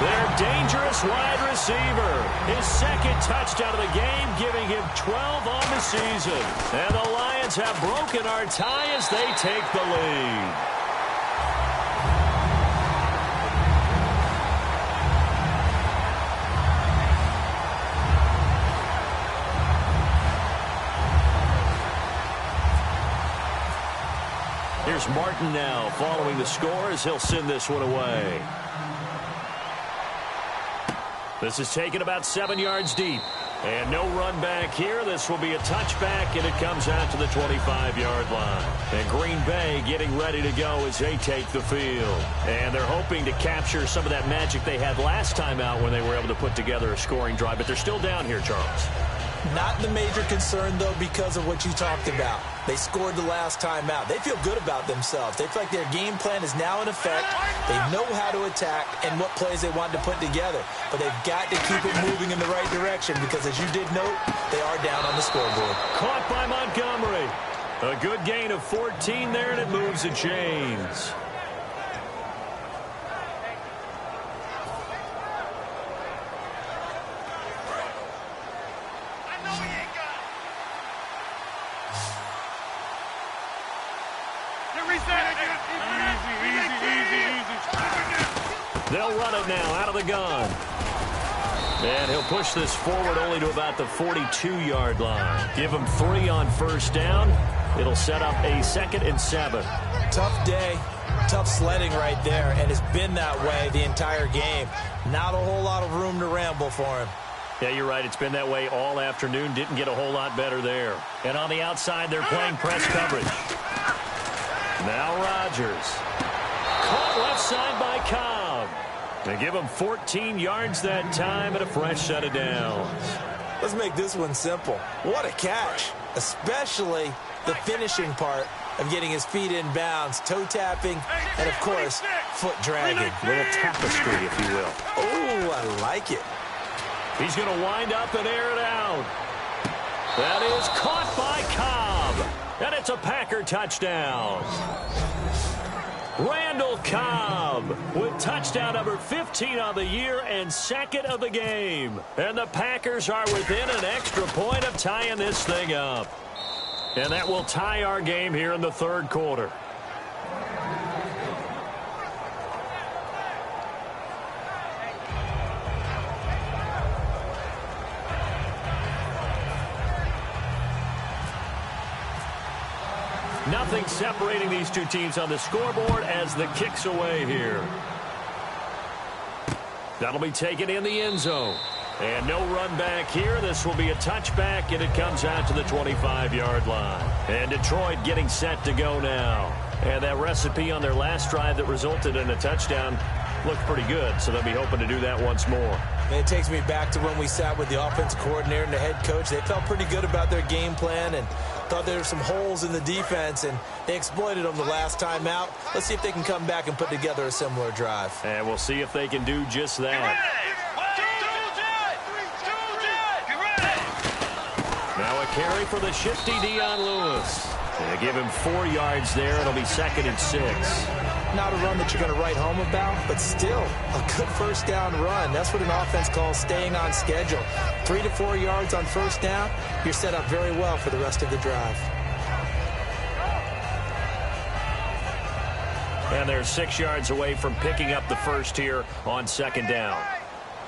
Their dangerous wide receiver. His second touchdown of the game, giving him 12 on the season. And the Lions have broken our tie as they take the lead. Here's Martin now following the score as he'll send this one away. This is taken about 7 yards deep. And no run back here. This will be a touchback, and it comes out to the 25-yard line. And Green Bay getting ready to go as they take the field. And they're hoping to capture some of that magic they had last time out when they were able to put together a scoring drive. But they're still down here, Charles. Not the major concern, though, because of what you talked about. They scored the last time out. They feel good about themselves. They feel like their game plan is now in effect. They know how to attack and what plays they want to put together. But they've got to keep it moving in the right direction because, as you did note, they are down on the scoreboard. Caught by Montgomery. A good gain of 14 there, and it moves the chains. They'll run it now out of the gun. And he'll push this forward only to about the 42-yard line. Give him 3 on first down. It'll set up a 2nd and 7. Tough day, tough sledding right there, and it's been that way the entire game. Not a whole lot of room to ramble for him. Yeah, you're right. It's been that way all afternoon. Didn't get a whole lot better there. And on the outside, they're playing press coverage. Now Rodgers. Caught left side by Cobb. They give him 14 yards that time and a fresh set of downs. Let's make this one simple. What a catch, especially the finishing part of getting his feet in bounds, toe tapping, and, of course, foot dragging. Little tapestry, if you will. Oh, I like it. He's going to wind up and air it out. That is caught by Cobb. And it's a Packer touchdown. Randall Cobb with touchdown number 15 on the year and 2nd of the game. And the Packers are within an extra point of tying this thing up. And that will tie our game here in the 3rd quarter. Nothing separating these two teams on the scoreboard as the kick's away here. That'll be taken in the end zone. And no run back here. This will be a touchback, and it comes out to the 25-yard line. And Detroit getting set to go now. And that recipe on their last drive that resulted in a touchdown looked pretty good, so they'll be hoping to do that once more. And it takes me back to when we sat with the offensive coordinator and the head coach. They felt pretty good about their game plan and thought there were some holes in the defense, and they exploited them the last time out. Let's see if they can come back and put together a similar drive. And we'll see if they can do just that. Now a carry for the shifty Dion Lewis. They give him 4 yards there. It'll be 2nd and 6. Not a run that you're going to write home about, but still a good first down run. That's what an offense calls staying on schedule. 3 to 4 yards on first down, you're set up very well for the rest of the drive. And they're 6 yards away from picking up the first here on 2nd down.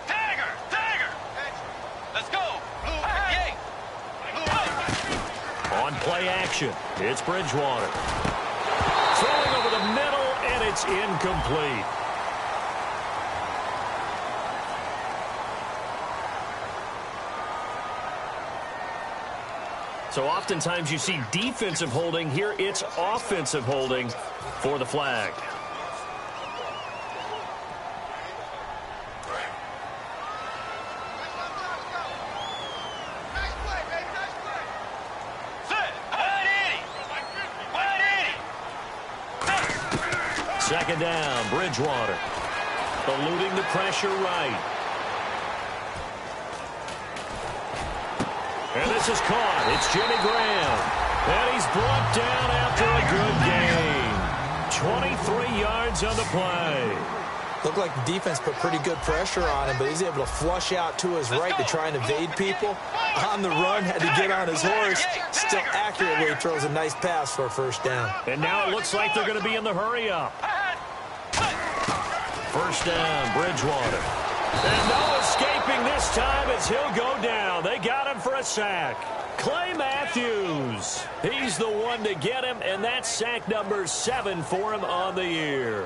Tiger! Let's go! On play action, it's Bridgewater. Throwing over the middle, and it's incomplete. So oftentimes you see defensive holding. Here it's offensive holding for the flag. Second down, Bridgewater. Eluding the pressure right. And this is caught. It's Jimmy Graham. And he's brought down after a good gain. 23 yards on the play. Looked like the defense put pretty good pressure on him, but he's able to flush out to his right to try and evade people. On the run, had to get on his horse. Still accurately throws a nice pass for a first down. And now it looks like they're going to be in the hurry-up. First down, Bridgewater. And no escaping this time as he'll go down. They got him for a sack. Clay Matthews. He's the one to get him, and that's sack number 7 for him on the year.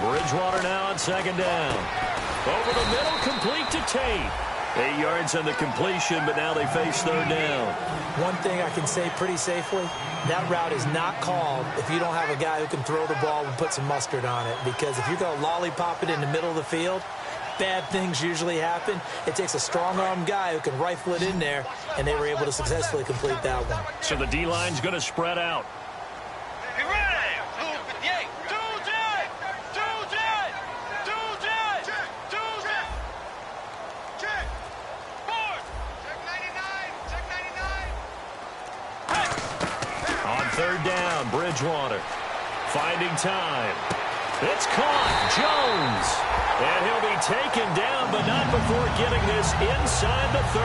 Bridgewater now on second down. Over the middle, complete to Tate. 8 yards on the completion, but now they face third down. One thing I can say pretty safely, that route is not called if you don't have a guy who can throw the ball and put some mustard on it. Because if you're going to lollipop it in the middle of the field, bad things usually happen. It takes a strong-armed guy who can rifle it in there, and they were able to successfully complete that one. So the D-line's going to spread out. Be ready. 258. 2J. 2J. 2J. 2J. Check. Force. Check 99. Check 99. On third down, Bridgewater finding time. It's caught. Jones. And he'll be taken down, but not before getting this inside the 30.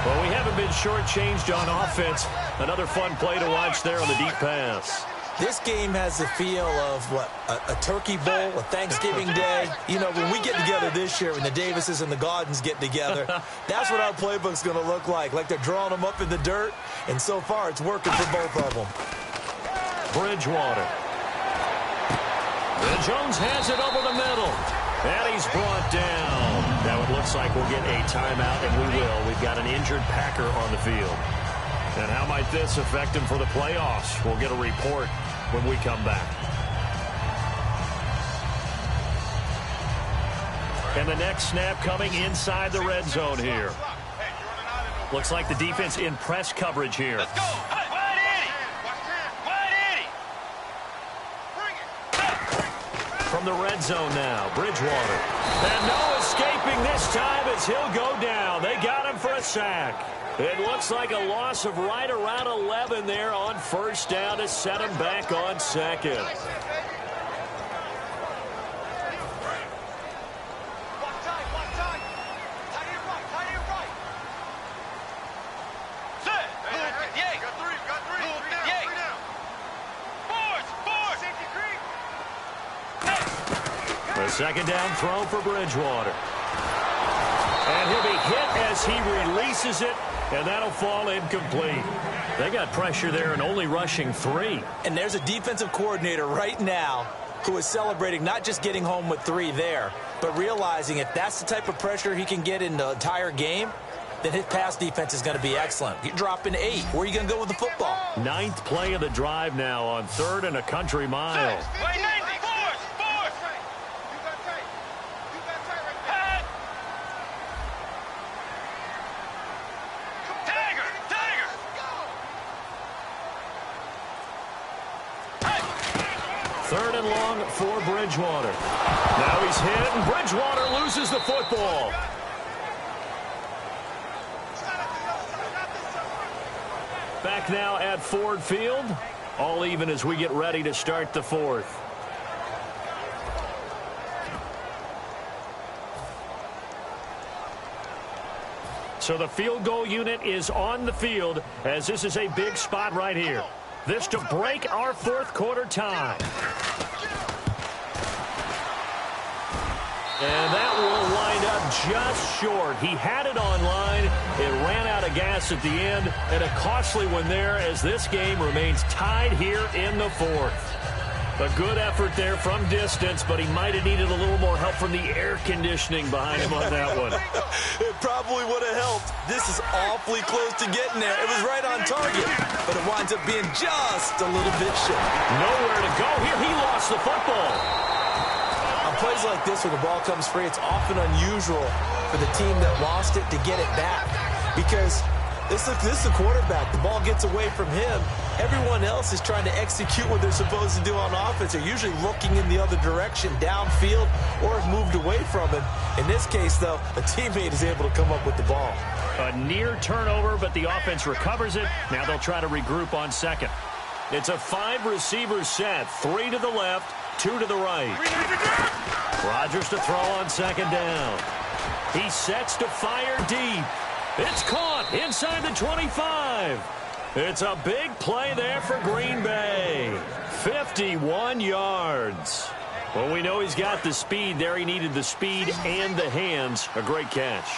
Well, we haven't been shortchanged on offense. Another fun play to watch there on the deep pass. This game has the feel of, a turkey bowl, a Thanksgiving day. You know, when we get together this year, when the Davises and the Gaudens get together, that's what our playbook's going to look like. Like they're drawing them up in the dirt, and so far it's working for both of them. Bridgewater. And Jones has it over the middle. And he's brought down. Now it looks like we'll get a timeout, and we will. We've got an injured Packer on the field. And how might this affect him for the playoffs? We'll get a report when we come back. And the next snap coming inside the red zone here. Looks like the defense in press coverage here. Let's go. Wide Eddie. Wide Eddie. Bring it. From the red zone now, Bridgewater. And no escaping this time as he'll go down. They got him for a sack. It looks like a loss of right around 11 there on first down to set him back on second. A second down throw for Bridgewater. And he'll be hit as he releases it, and that'll fall incomplete. They got pressure there and only rushing 3. And there's a defensive coordinator right now who is celebrating not just getting home with 3 there, but realizing if that's the type of pressure he can get in the entire game, then his pass defense is going to be excellent. You're dropping 8. Where are you going to go with the football? 9th play of the drive now on 3rd and a country mile. Third and long for Bridgewater. Now he's hit, and Bridgewater loses the football. Back now at Ford Field. All even as we get ready to start the 4th. So the field goal unit is on the field as this is a big spot right here. This to break our 4th quarter tie. And that will wind up just short. He had it online. It ran out of gas at the end. And a costly one there as this game remains tied here in the 4th. A good effort there from distance, but he might have needed a little more help from the air conditioning behind him on that one. It probably would have helped. This is awfully close to getting there. It was right on target, but it winds up being just a little bit short. Nowhere to go here. He lost the football. On plays like this where the ball comes free, it's often unusual for the team that lost it to get it back because this is the quarterback. The ball gets away from him. Everyone else is trying to execute what they're supposed to do on offense. They're usually looking in the other direction, downfield, or have moved away from him. In this case, though, a teammate is able to come up with the ball. A near turnover, but the offense recovers it. Now they'll try to regroup on second. It's a 5-receiver set. 3 to the left, 2 to the right. Rodgers to throw on second down. He sets to fire deep. It's caught inside the 25. It's a big play there for Green Bay. 51 yards. Well, we know he's got the speed there. He needed the speed and the hands. A great catch.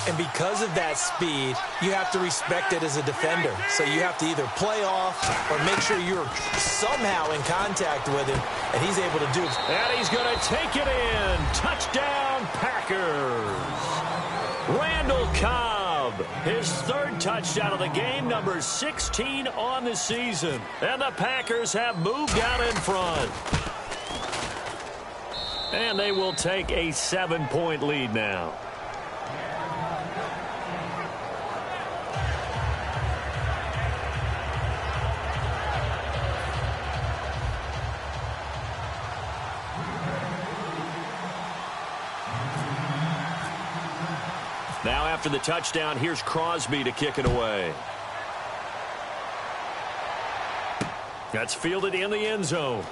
And because of that speed, you have to respect it as a defender. So you have to either play off or make sure you're somehow in contact with him, and he's able to do it. And he's going to take it in. Touchdown, Packers. Packers. Randall Cobb, his third touchdown of the game, number 16 on the season. And the Packers have moved out in front. And they will take a 7-point lead now. Now after the touchdown, here's Crosby to kick it away. That's fielded in the end zone.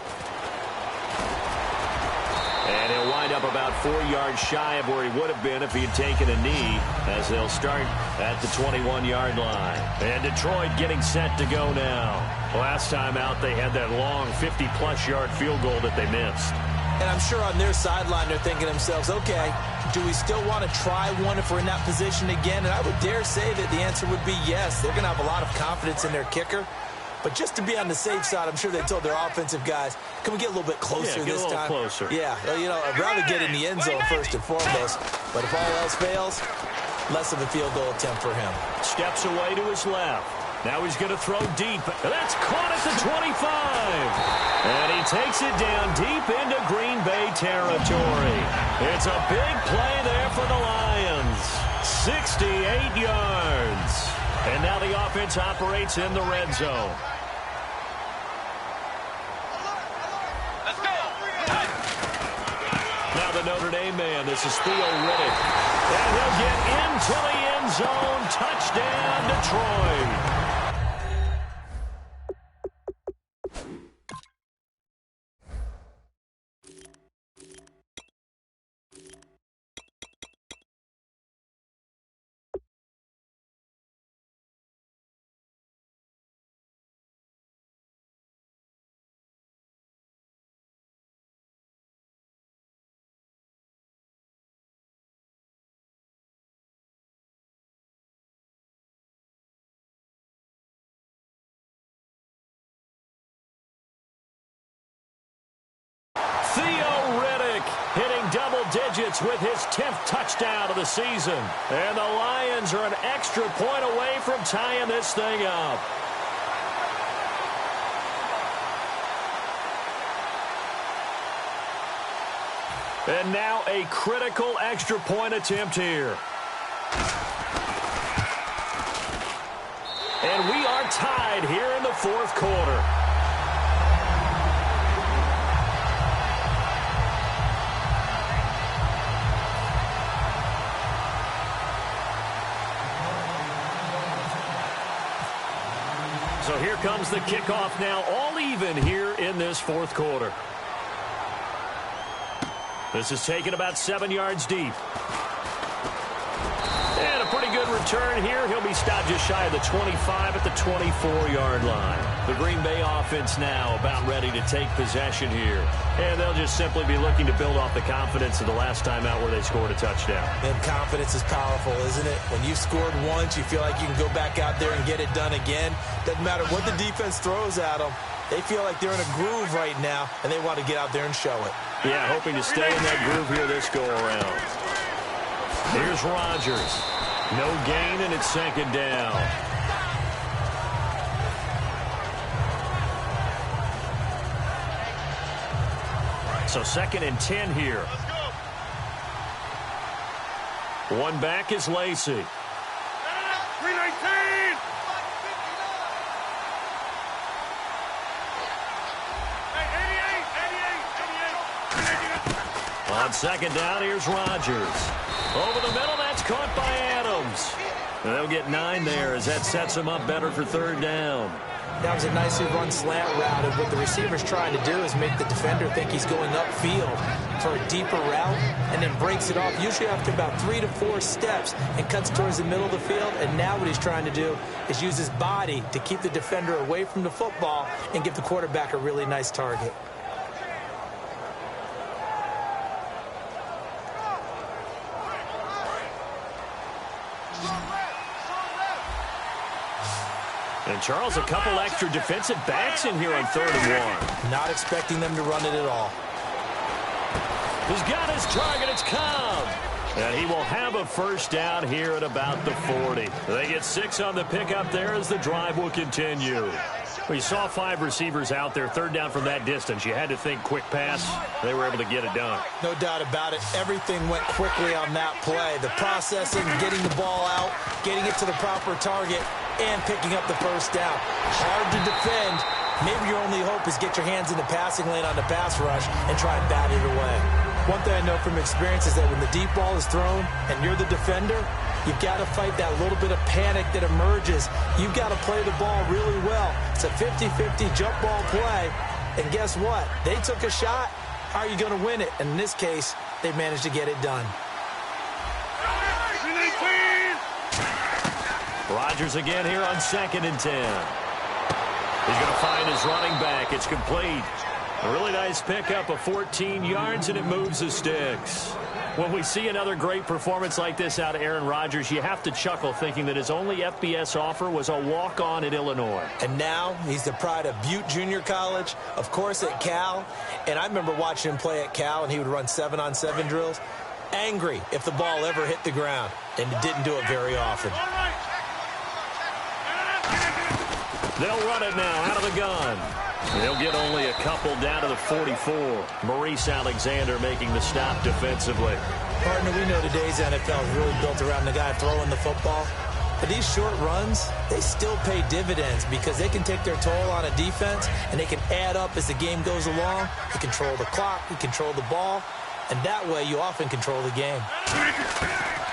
And he'll wind up about 4 yards shy of where he would have been if he had taken a knee, as they'll start at the 21-yard line. And Detroit getting set to go now. Last time out, they had that long 50-plus yard field goal that they missed. And I'm sure on their sideline they're thinking to themselves, okay, do we still want to try one if we're in that position again? And I would dare say that the answer would be yes. They're going to have a lot of confidence in their kicker. But just to be on the safe side, I'm sure they told their offensive guys, can we get a little bit closer this time? Closer. Yeah, well, you know, I'd rather get in the end zone first and foremost. But if all else fails, less of a field goal attempt for him. Steps away to his left. Now he's going to throw deep. That's caught at the 25. And he takes it down deep into Green Bay territory. It's a big play there for the Lions. 68 yards. And now the offense operates in the red zone. Let's go. Now the Notre Dame man, this is Theo Riddick. And he'll get into the end zone. Touchdown, Detroit. Theo Riddick hitting double digits with his 10th touchdown of the season. And the Lions are an extra point away from tying this thing up. And now a critical extra point attempt here. And we are tied here in the fourth quarter. So here comes the kickoff now, all even here in this fourth quarter. This is taken about 7 yards deep. And a pretty good return here. He'll be stopped just shy of the 25 at the 24-yard line. The Green Bay offense now about ready to take possession here. And they'll just simply be looking to build off the confidence of the last time out where they scored a touchdown. And confidence is powerful, isn't it? When you've scored once, you feel like you can go back out there and get it done again. Doesn't matter what the defense throws at them. They feel like they're in a groove right now, and they want to get out there and show it. Yeah, hoping to stay in that groove here this go-around. Here's Rodgers. No gain, and it's second down. So second and 10 here. One back is Lacy. 319. On second down, here's Rodgers. Over the middle, that's caught by Adams. And they'll get 9 there as that sets them up better for third down. That was a nicely run slant route, and what the receiver's trying to do is make the defender think he's going upfield for a deeper route, and then breaks it off, usually after about 3 to 4 steps, and cuts towards the middle of the field. And now what he's trying to do is use his body to keep the defender away from the football and give the quarterback a really nice target. And Charles, a couple extra defensive backs in here on 3rd and 1. Not expecting them to run it at all. He's got his target. It's Cobb. they'll have a first down here at about the 40. They get 6 on the pickup there as the drive will continue. We saw 5 receivers out there, third down from that distance. You had to think quick pass. They were able to get it done. No doubt about it. Everything went quickly on that play. The processing, getting the ball out, getting it to the proper target, and picking up the first down. Hard to defend. Maybe your only hope is get your hands in the passing lane on the pass rush and try and bat it away. One thing I know from experience is that when the deep ball is thrown and you're the defender, you've got to fight that little bit of panic that emerges. You've got to play the ball really well. It's a 50-50 jump ball play. And guess what? They took a shot. How are you going to win it? And in this case, they managed to get it done. Rodgers again here on 2nd and 10. He's going to find his running back. It's complete. A really nice pickup of 14 yards, and it moves the sticks. When we see another great performance like this out of Aaron Rodgers, you have to chuckle thinking that his only FBS offer was a walk-on at Illinois. And now he's the pride of Butte Junior College, of course at Cal. And I remember watching him play at Cal, and he would run 7-on-7 drills. Angry if the ball ever hit the ground, and it didn't do it very often. They'll run it now out of the gun. They'll get only a couple down to the 44. Maurice Alexander making the stop defensively. Partner, we know today's NFL is really built around the guy throwing the football. But these short runs, they still pay dividends because they can take their toll on a defense, and they can add up as the game goes along. You control the clock, you control the ball, and that way you often control the game.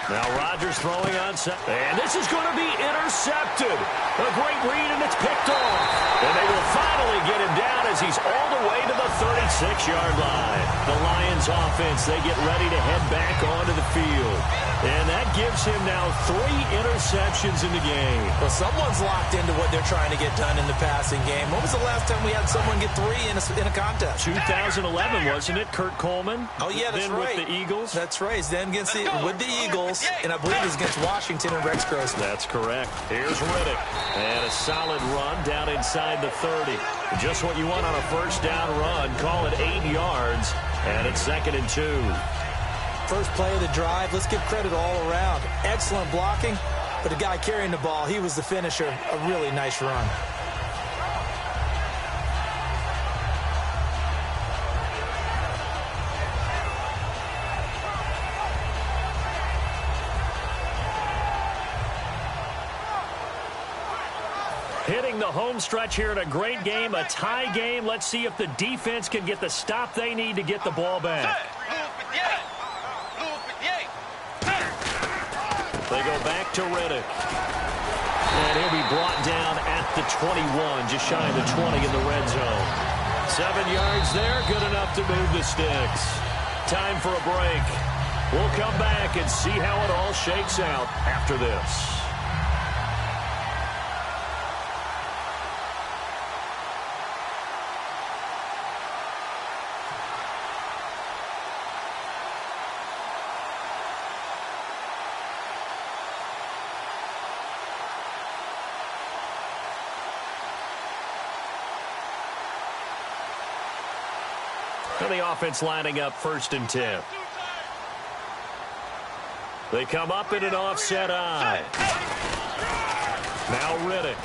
Now Rodgers throwing on set. And this is going to be intercepted. A great read, and it's picked off. And they will finally get him down as he's all the way to the 36-yard line. The Lions offense, they get ready to head back onto the field. And that gives him now 3 interceptions in the game. Well, someone's locked into what they're trying to get done in the passing game. When was the last time we had someone get 3 in a contest? 2011, wasn't it? Kurt Coleman. Oh, yeah, that's then right. With the Eagles. That's right. Then against with the Eagles, and I believe it was against Washington and Rex Grossman. That's correct. Here's Riddick. And a solid run down inside the 30. Just what you want on a first down run. Call it 8 yards. And it's 2nd and 2. First play of the drive. Let's give credit all around. Excellent blocking. But the guy carrying the ball, he was the finisher. A really nice run. Hitting the home stretch here in a great game, a tie game. Let's see if the defense can get the stop they need to get the ball back. They go back to Riddick. And he'll be brought down at the 21, just shy of the 20 in the red zone. 7 yards there, good enough to move the sticks. Time for a break. We'll come back and see how it all shakes out after this. And the offense lining up 1st and 10. They come up in an offset eye. Now Riddick.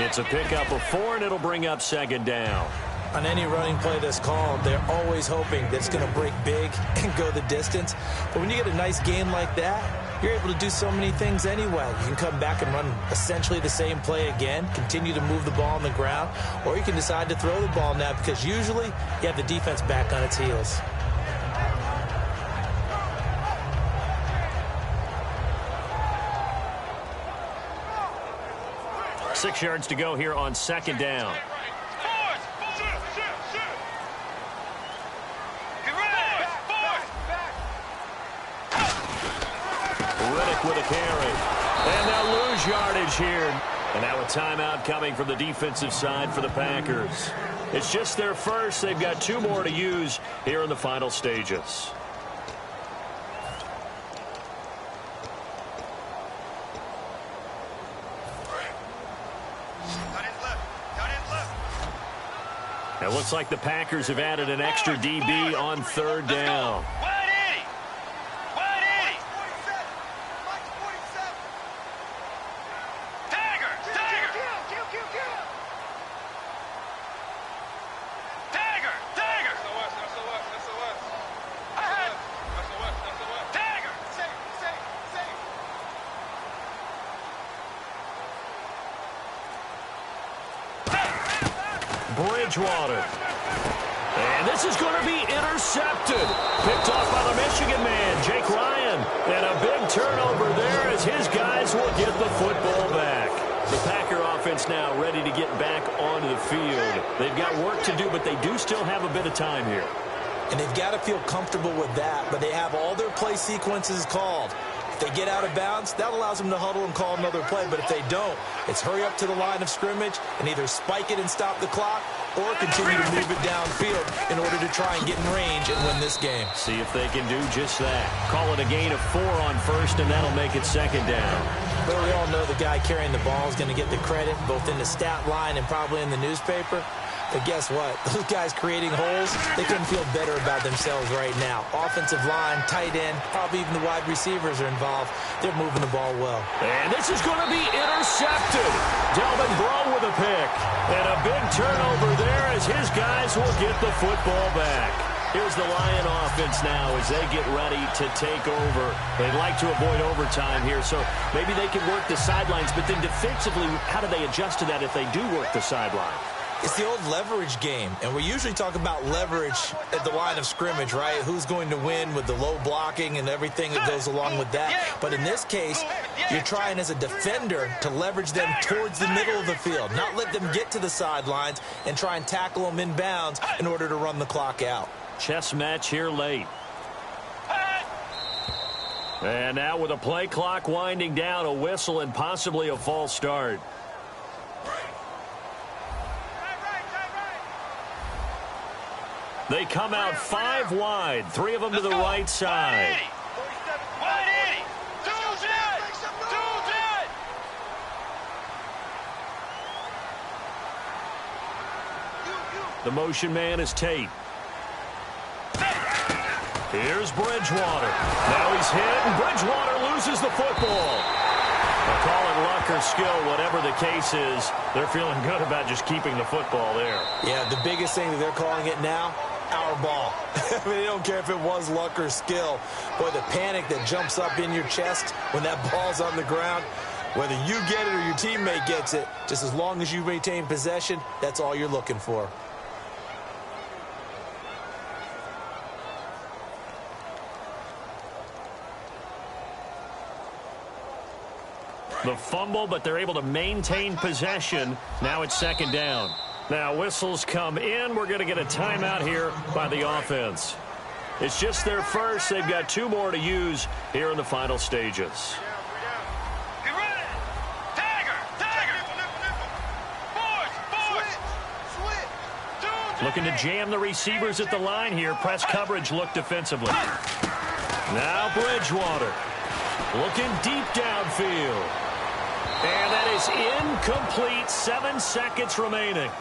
It's a pickup of 4, and it'll bring up 2nd down. On any running play that's called, they're always hoping that it's going to break big and go the distance. But when you get a nice game like that, you're able to do so many things anyway. You can come back and run essentially the same play again, continue to move the ball on the ground, or you can decide to throw the ball now because usually you have the defense back on its heels. Six yards to go here on 2nd down. Riddick with a carry. And they'll lose yardage here. And now a timeout coming from the defensive side for the Packers. It's just their first. They've got 2 more to use here in the final stages. It looks like the Packers have added an extra DB on 3rd down. Bridgewater. And this is going to be intercepted. Picked off by the Michigan man, Jake Ryan. And a big turnover there as his guys will get the football back. The Packer offense now ready to get back onto the field. They've got work to do, but they do still have a bit of time here. And they've got to feel comfortable with that, but they have all their play sequences called. If they get out of bounds, that allows them to huddle and call another play. But if they don't, it's hurry up to the line of scrimmage and either spike it and stop the clock or continue to move it downfield in order to try and get in range and win this game. See if they can do just that. Call it a gain of 4 on first, and that'll make it second down. But we all know the guy carrying the ball is going to get the credit, both in the stat line and probably in the newspaper. But guess what? Those guys creating holes, they couldn't feel better about themselves right now. Offensive line, tight end, probably even the wide receivers are involved. They're moving the ball well. And this is going to be intercepted. Delvin Breaux with a pick. And a big turnover there as his guys will get the football back. Here's the Lion offense now as they get ready to take over. They'd like to avoid overtime here, so maybe they can work the sidelines. But then defensively, how do they adjust to that if they do work the sideline? It's the old leverage game, and we usually talk about leverage at the line of scrimmage, right? Who's going to win with the low blocking and everything that goes along with that. But in this case, you're trying as a defender to leverage them towards the middle of the field, not let them get to the sidelines and try and tackle them in bounds in order to run the clock out. Chess match here late. And now with a play clock winding down, a whistle and possibly a false start. They come out 5 wide, 3 of them to the right side. The motion man is Tate. Here's Bridgewater. Now he's hit, and Bridgewater loses the football. They'll call it luck or skill, whatever the case is. They're feeling good about just keeping the football there. Yeah, the biggest thing that they're calling it now, our ball. I mean, they don't care if it was luck or skill. Boy, the panic that jumps up in your chest when that ball's on the ground, whether you get it or your teammate gets it, just as long as you maintain possession, that's all you're looking for. The fumble, but they're able to maintain possession. Now it's second down. Now whistles come in. We're going to get a timeout here by the offense. It's just their first. They've got 2 more to use here in the final stages. Looking to jam the receivers at the line here. Press coverage look defensively. Now Bridgewater looking deep downfield. And that is incomplete. 7 seconds remaining.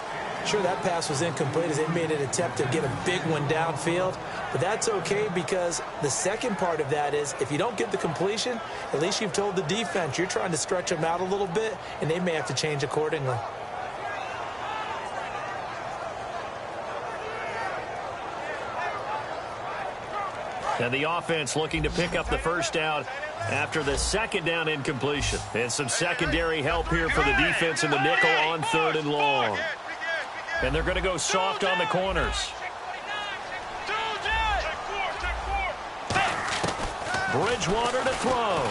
Sure, that pass was incomplete as they made an attempt to get a big one downfield. But that's okay because the second part of that is if you don't get the completion, at least you've told the defense you're trying to stretch them out a little bit, and they may have to change accordingly. And the offense looking to pick up the first down after the second down incompletion. And some secondary help here for the defense in the nickel on 3rd and long. And they're going to go soft on the corners. Bridgewater to throw.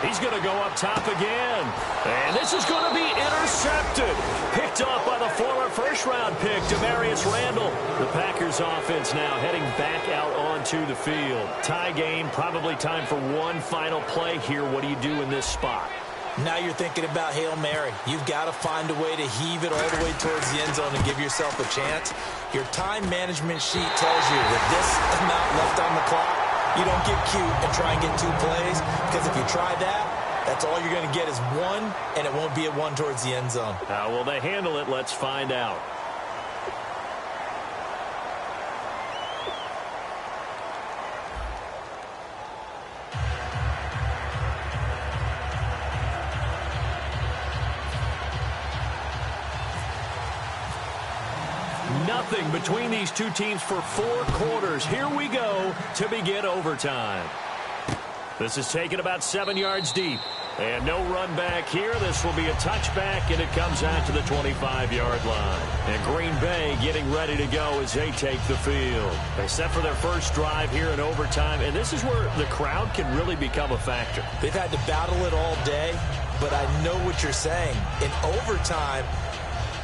He's going to go up top again. And this is going to be intercepted. Picked off by the former first-round pick, Demarius Randall. The Packers offense now heading back out onto the field. Tie game, probably time for one final play here. What do you do in this spot? Now you're thinking about Hail Mary. You've got to find a way to heave it all the way towards the end zone and give yourself a chance. Your time management sheet tells you with this amount left on the clock, you don't get cute and try and get 2 plays, because if you try that, that's all you're going to get is 1, and it won't be a 1 towards the end zone. How will they handle it? Let's find out. Nothing between these 2 teams for 4 quarters. Here we go to begin overtime. This is taken about 7 yards deep. And no run back here. This will be a touchback, and it comes out to the 25-yard line. And Green Bay getting ready to go as they take the field. They set for their first drive here in overtime, and this is where the crowd can really become a factor. They've had to battle it all day, but I know what you're saying. In overtime,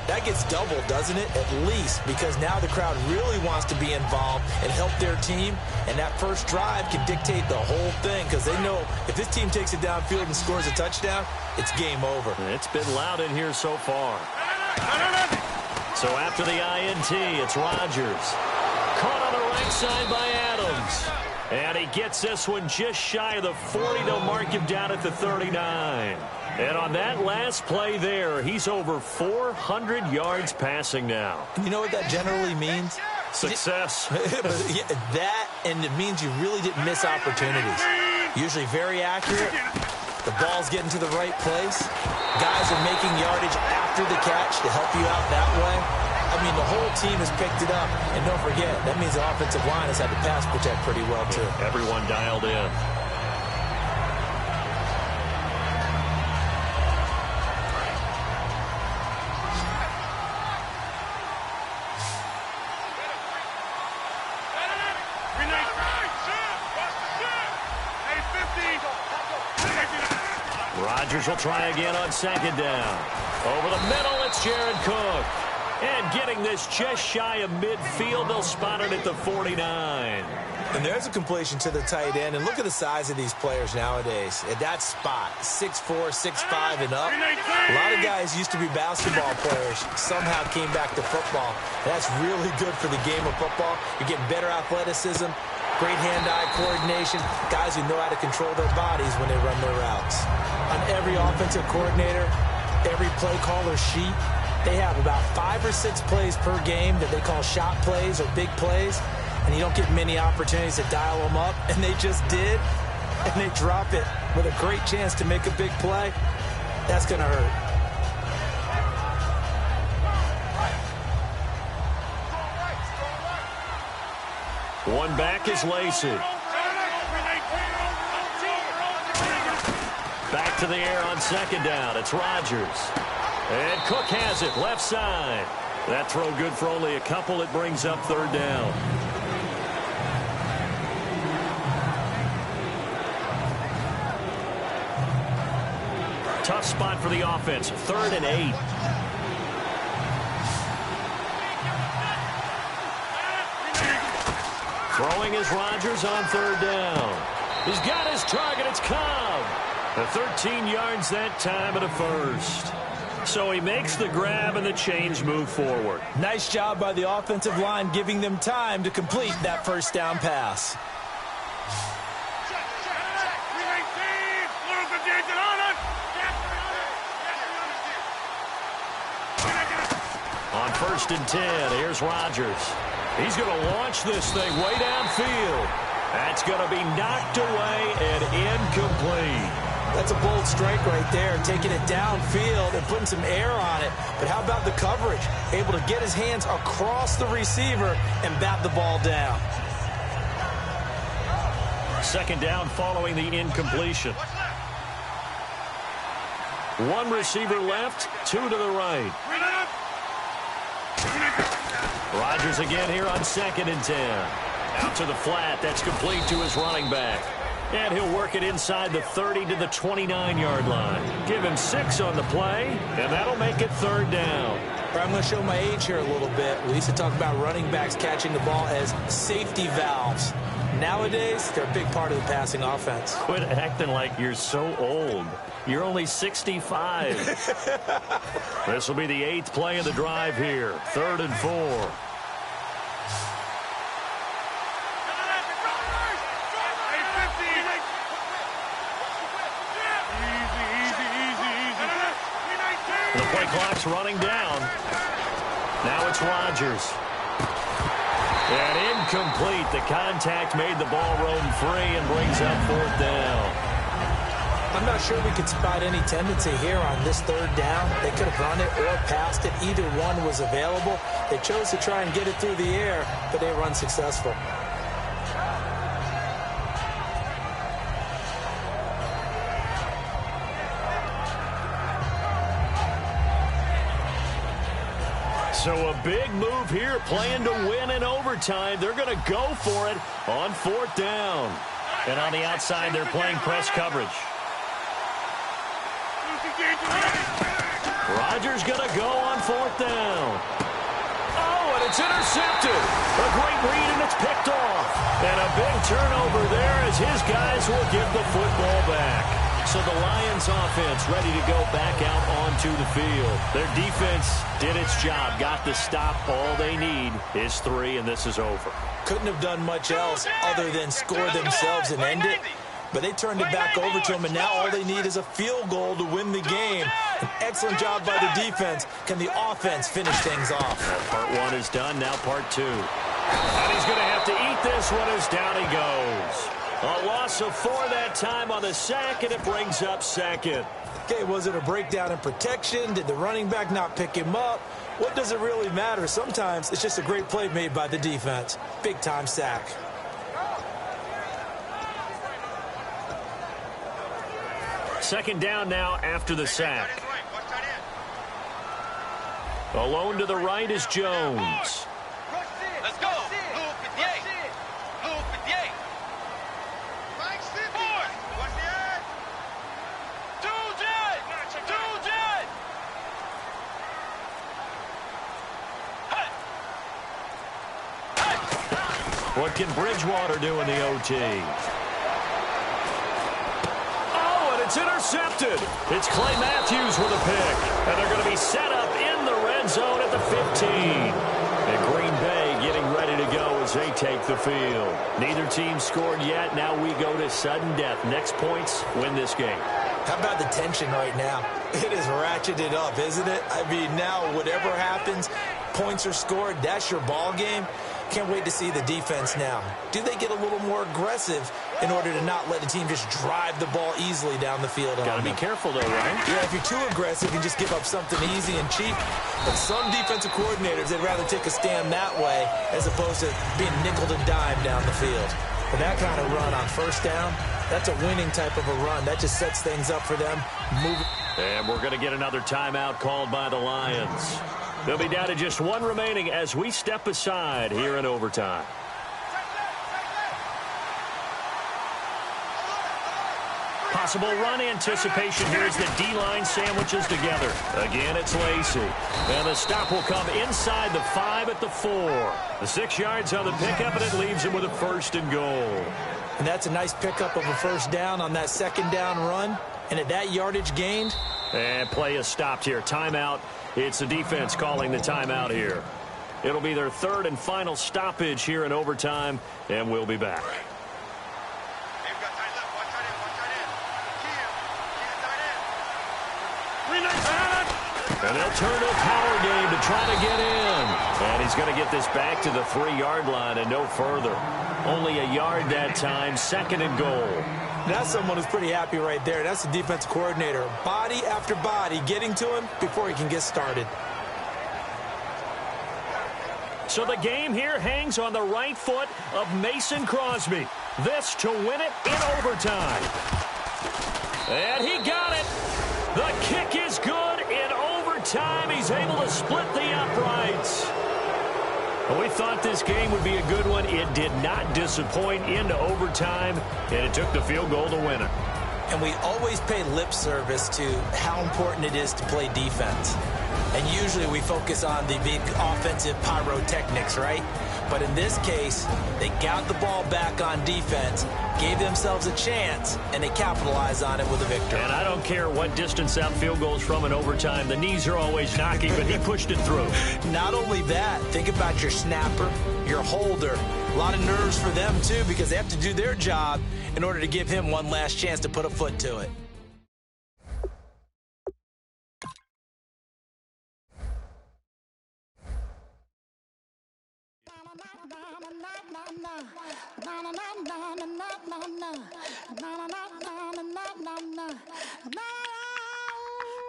that gets doubled, doesn't it? At least, because now the crowd really wants to be involved and help their team, and that first drive can dictate the whole thing because they know if this team takes it downfield and scores a touchdown, it's game over. It's been loud in here so far. So after the INT, it's Rodgers. Caught on the right side by Adams. And he gets this one just shy of the 40. They'll mark him down at the 39. And on that last play there, he's over 400 yards passing now. You know what that generally means? Success. Yeah, that, and it means you really didn't miss opportunities. Usually very accurate. The ball's getting to the right place. Guys are making yardage after the catch to help you out that way. I mean, the whole team has picked it up. And don't forget, that means the offensive line has had to pass protect pretty well, too. Everyone dialed in. Rodgers will try again on second down. Over the middle, it's Jared Cook. And getting this just shy of midfield, they'll spot it at the 49. And there's a completion to the tight end. And look at the size of these players nowadays. At that spot, 6'4", 6'5", and up. A lot of guys used to be basketball players, somehow came back to football. That's really good for the game of football. You're getting better athleticism, great hand-eye coordination, guys who know how to control their bodies when they run their routes. On every offensive coordinator, every play caller sheet, they have about 5 or 6 plays per game that they call shot plays or big plays, and you don't get many opportunities to dial them up, and they just did, and they drop it with a great chance to make a big play. That's going to hurt. One back is Lacey. Back to the air on second down. It's Rodgers. And Cook has it, left side. That throw good for only a couple. It brings up third down. Tough spot for the offense. 3rd and 8. Throwing is Rodgers on third down. He's got his target. It's Cobb. The 13 yards that time and a first. So he makes the grab and the chains move forward. Nice job by the offensive line giving them time to complete that first down pass. On 1st and 10, here's Rodgers. He's going to launch this thing way downfield. That's going to be knocked away and incomplete. That's a bold strike right there, taking it downfield and putting some air on it. But how about the coverage? Able to get his hands across the receiver and bat the ball down. Second down following the incompletion. One receiver left, 2 to the right. Rodgers again here on 2nd and 10. Out to the flat. That's complete to his running back. And he'll work it inside the 30 to the 29-yard line. Give him 6 on the play, and that'll make it third down. I'm going to show my age here a little bit. We used to talk about running backs catching the ball as safety valves. Nowadays, they're a big part of the passing offense. Quit acting like you're so old. You're only 65. This will be the 8th play of the drive here. 3rd and 4. The play clock's running down. Now it's Rodgers. And incomplete. The contact made the ball roam free and brings up 4th down. I'm not sure we could spot any tendency here on this 3rd down. They could have run it or passed it. Either one was available. They chose to try and get it through the air, but they were unsuccessful. So a big move here, playing to win in overtime. They're going to go for it on 4th down. And on the outside, they're playing press coverage. Rodgers going to go on 4th down. Oh, and it's intercepted. A great read, and it's picked off. And a big turnover there as his guys will give the football back. So the Lions offense ready to go back out onto the field. Their defense did its job, got the stop. All they need is 3, and this is over. Couldn't have done much else other than score themselves and end it. But they turned it back over to them, and now all they need is a field goal to win the game. An excellent job by the defense. Can the offense finish things off? Part 1 is done, now part 2. And he's going to have to eat this one as down he goes. A loss of 4 that time on the sack, and it brings up 2nd. Okay, was it a breakdown in protection? Did the running back not pick him up? What does it really matter? Sometimes it's just a great play made by the defense. Big-time sack. Second down now after the sack. Alone to the right is Jones. Let's go. Blue 58. Blue 58. Forward. Watch the end. Two jet. What can Bridgewater do in the OT? Oh, and it's intercepted. It's Clay Matthews with a pick. And they're going to be set up in the red zone at the 15. And Green Bay getting ready to go as they take the field. Neither team scored yet. Now we go to sudden death. Next points win this game. How about the tension right now? It is ratcheted up, isn't it? I mean, now whatever happens, points are scored, that's your ball game. Can't wait to see the defense now. Do they get a little more aggressive in order to not let the team just drive the ball easily down the field? Got to be careful, though, right? Yeah, if you're too aggressive, you can just give up something easy and cheap. But some defensive coordinators, they'd rather take a stand that way as opposed to being nickel and dime down the field. But that kind of run on 1st down, that's a winning type of a run. That just sets things up for them. And we're going to get another timeout called by the Lions. They'll be down to just 1 remaining as we step aside here in overtime. Possible run anticipation here as the D-line sandwiches together. Again, it's Lacy. And the stop will come inside the 5 at the 4. The 6 yards on the pickup, and it leaves him with a 1st and goal. And that's a nice pickup of a 1st down on that 2nd down run. And at that yardage gained. And play is stopped here. Timeout. It's the defense calling the timeout here. It'll be their 3rd and final stoppage here in overtime, and we'll be back. And they'll turn to a power game to try to get in. And he's going to get this back to the 3-yard line and no further. Only a yard that time, 2nd and goal. That's someone who's pretty happy right there. That's the defensive coordinator. Body after body getting to him before he can get started. So the game here hangs on the right foot of Mason Crosby. This to win it in overtime. And he got it. The kick is good in overtime. He's able to split the uprights. We thought this game would be a good one. It did not disappoint into overtime, and it took the field goal to win it. And we always pay lip service to how important it is to play defense. And usually we focus on the big offensive pyrotechnics, right? But in this case, they got the ball back on defense, gave themselves a chance, and they capitalized on it with a victory. And I don't care what distance that field goes from in overtime. The knees are always knocking, but he pushed it through. Not only that, think about your snapper, your holder. A lot of nerves for them, too, because they have to do their job in order to give him one last chance to put a foot to it.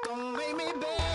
Don't make me beg.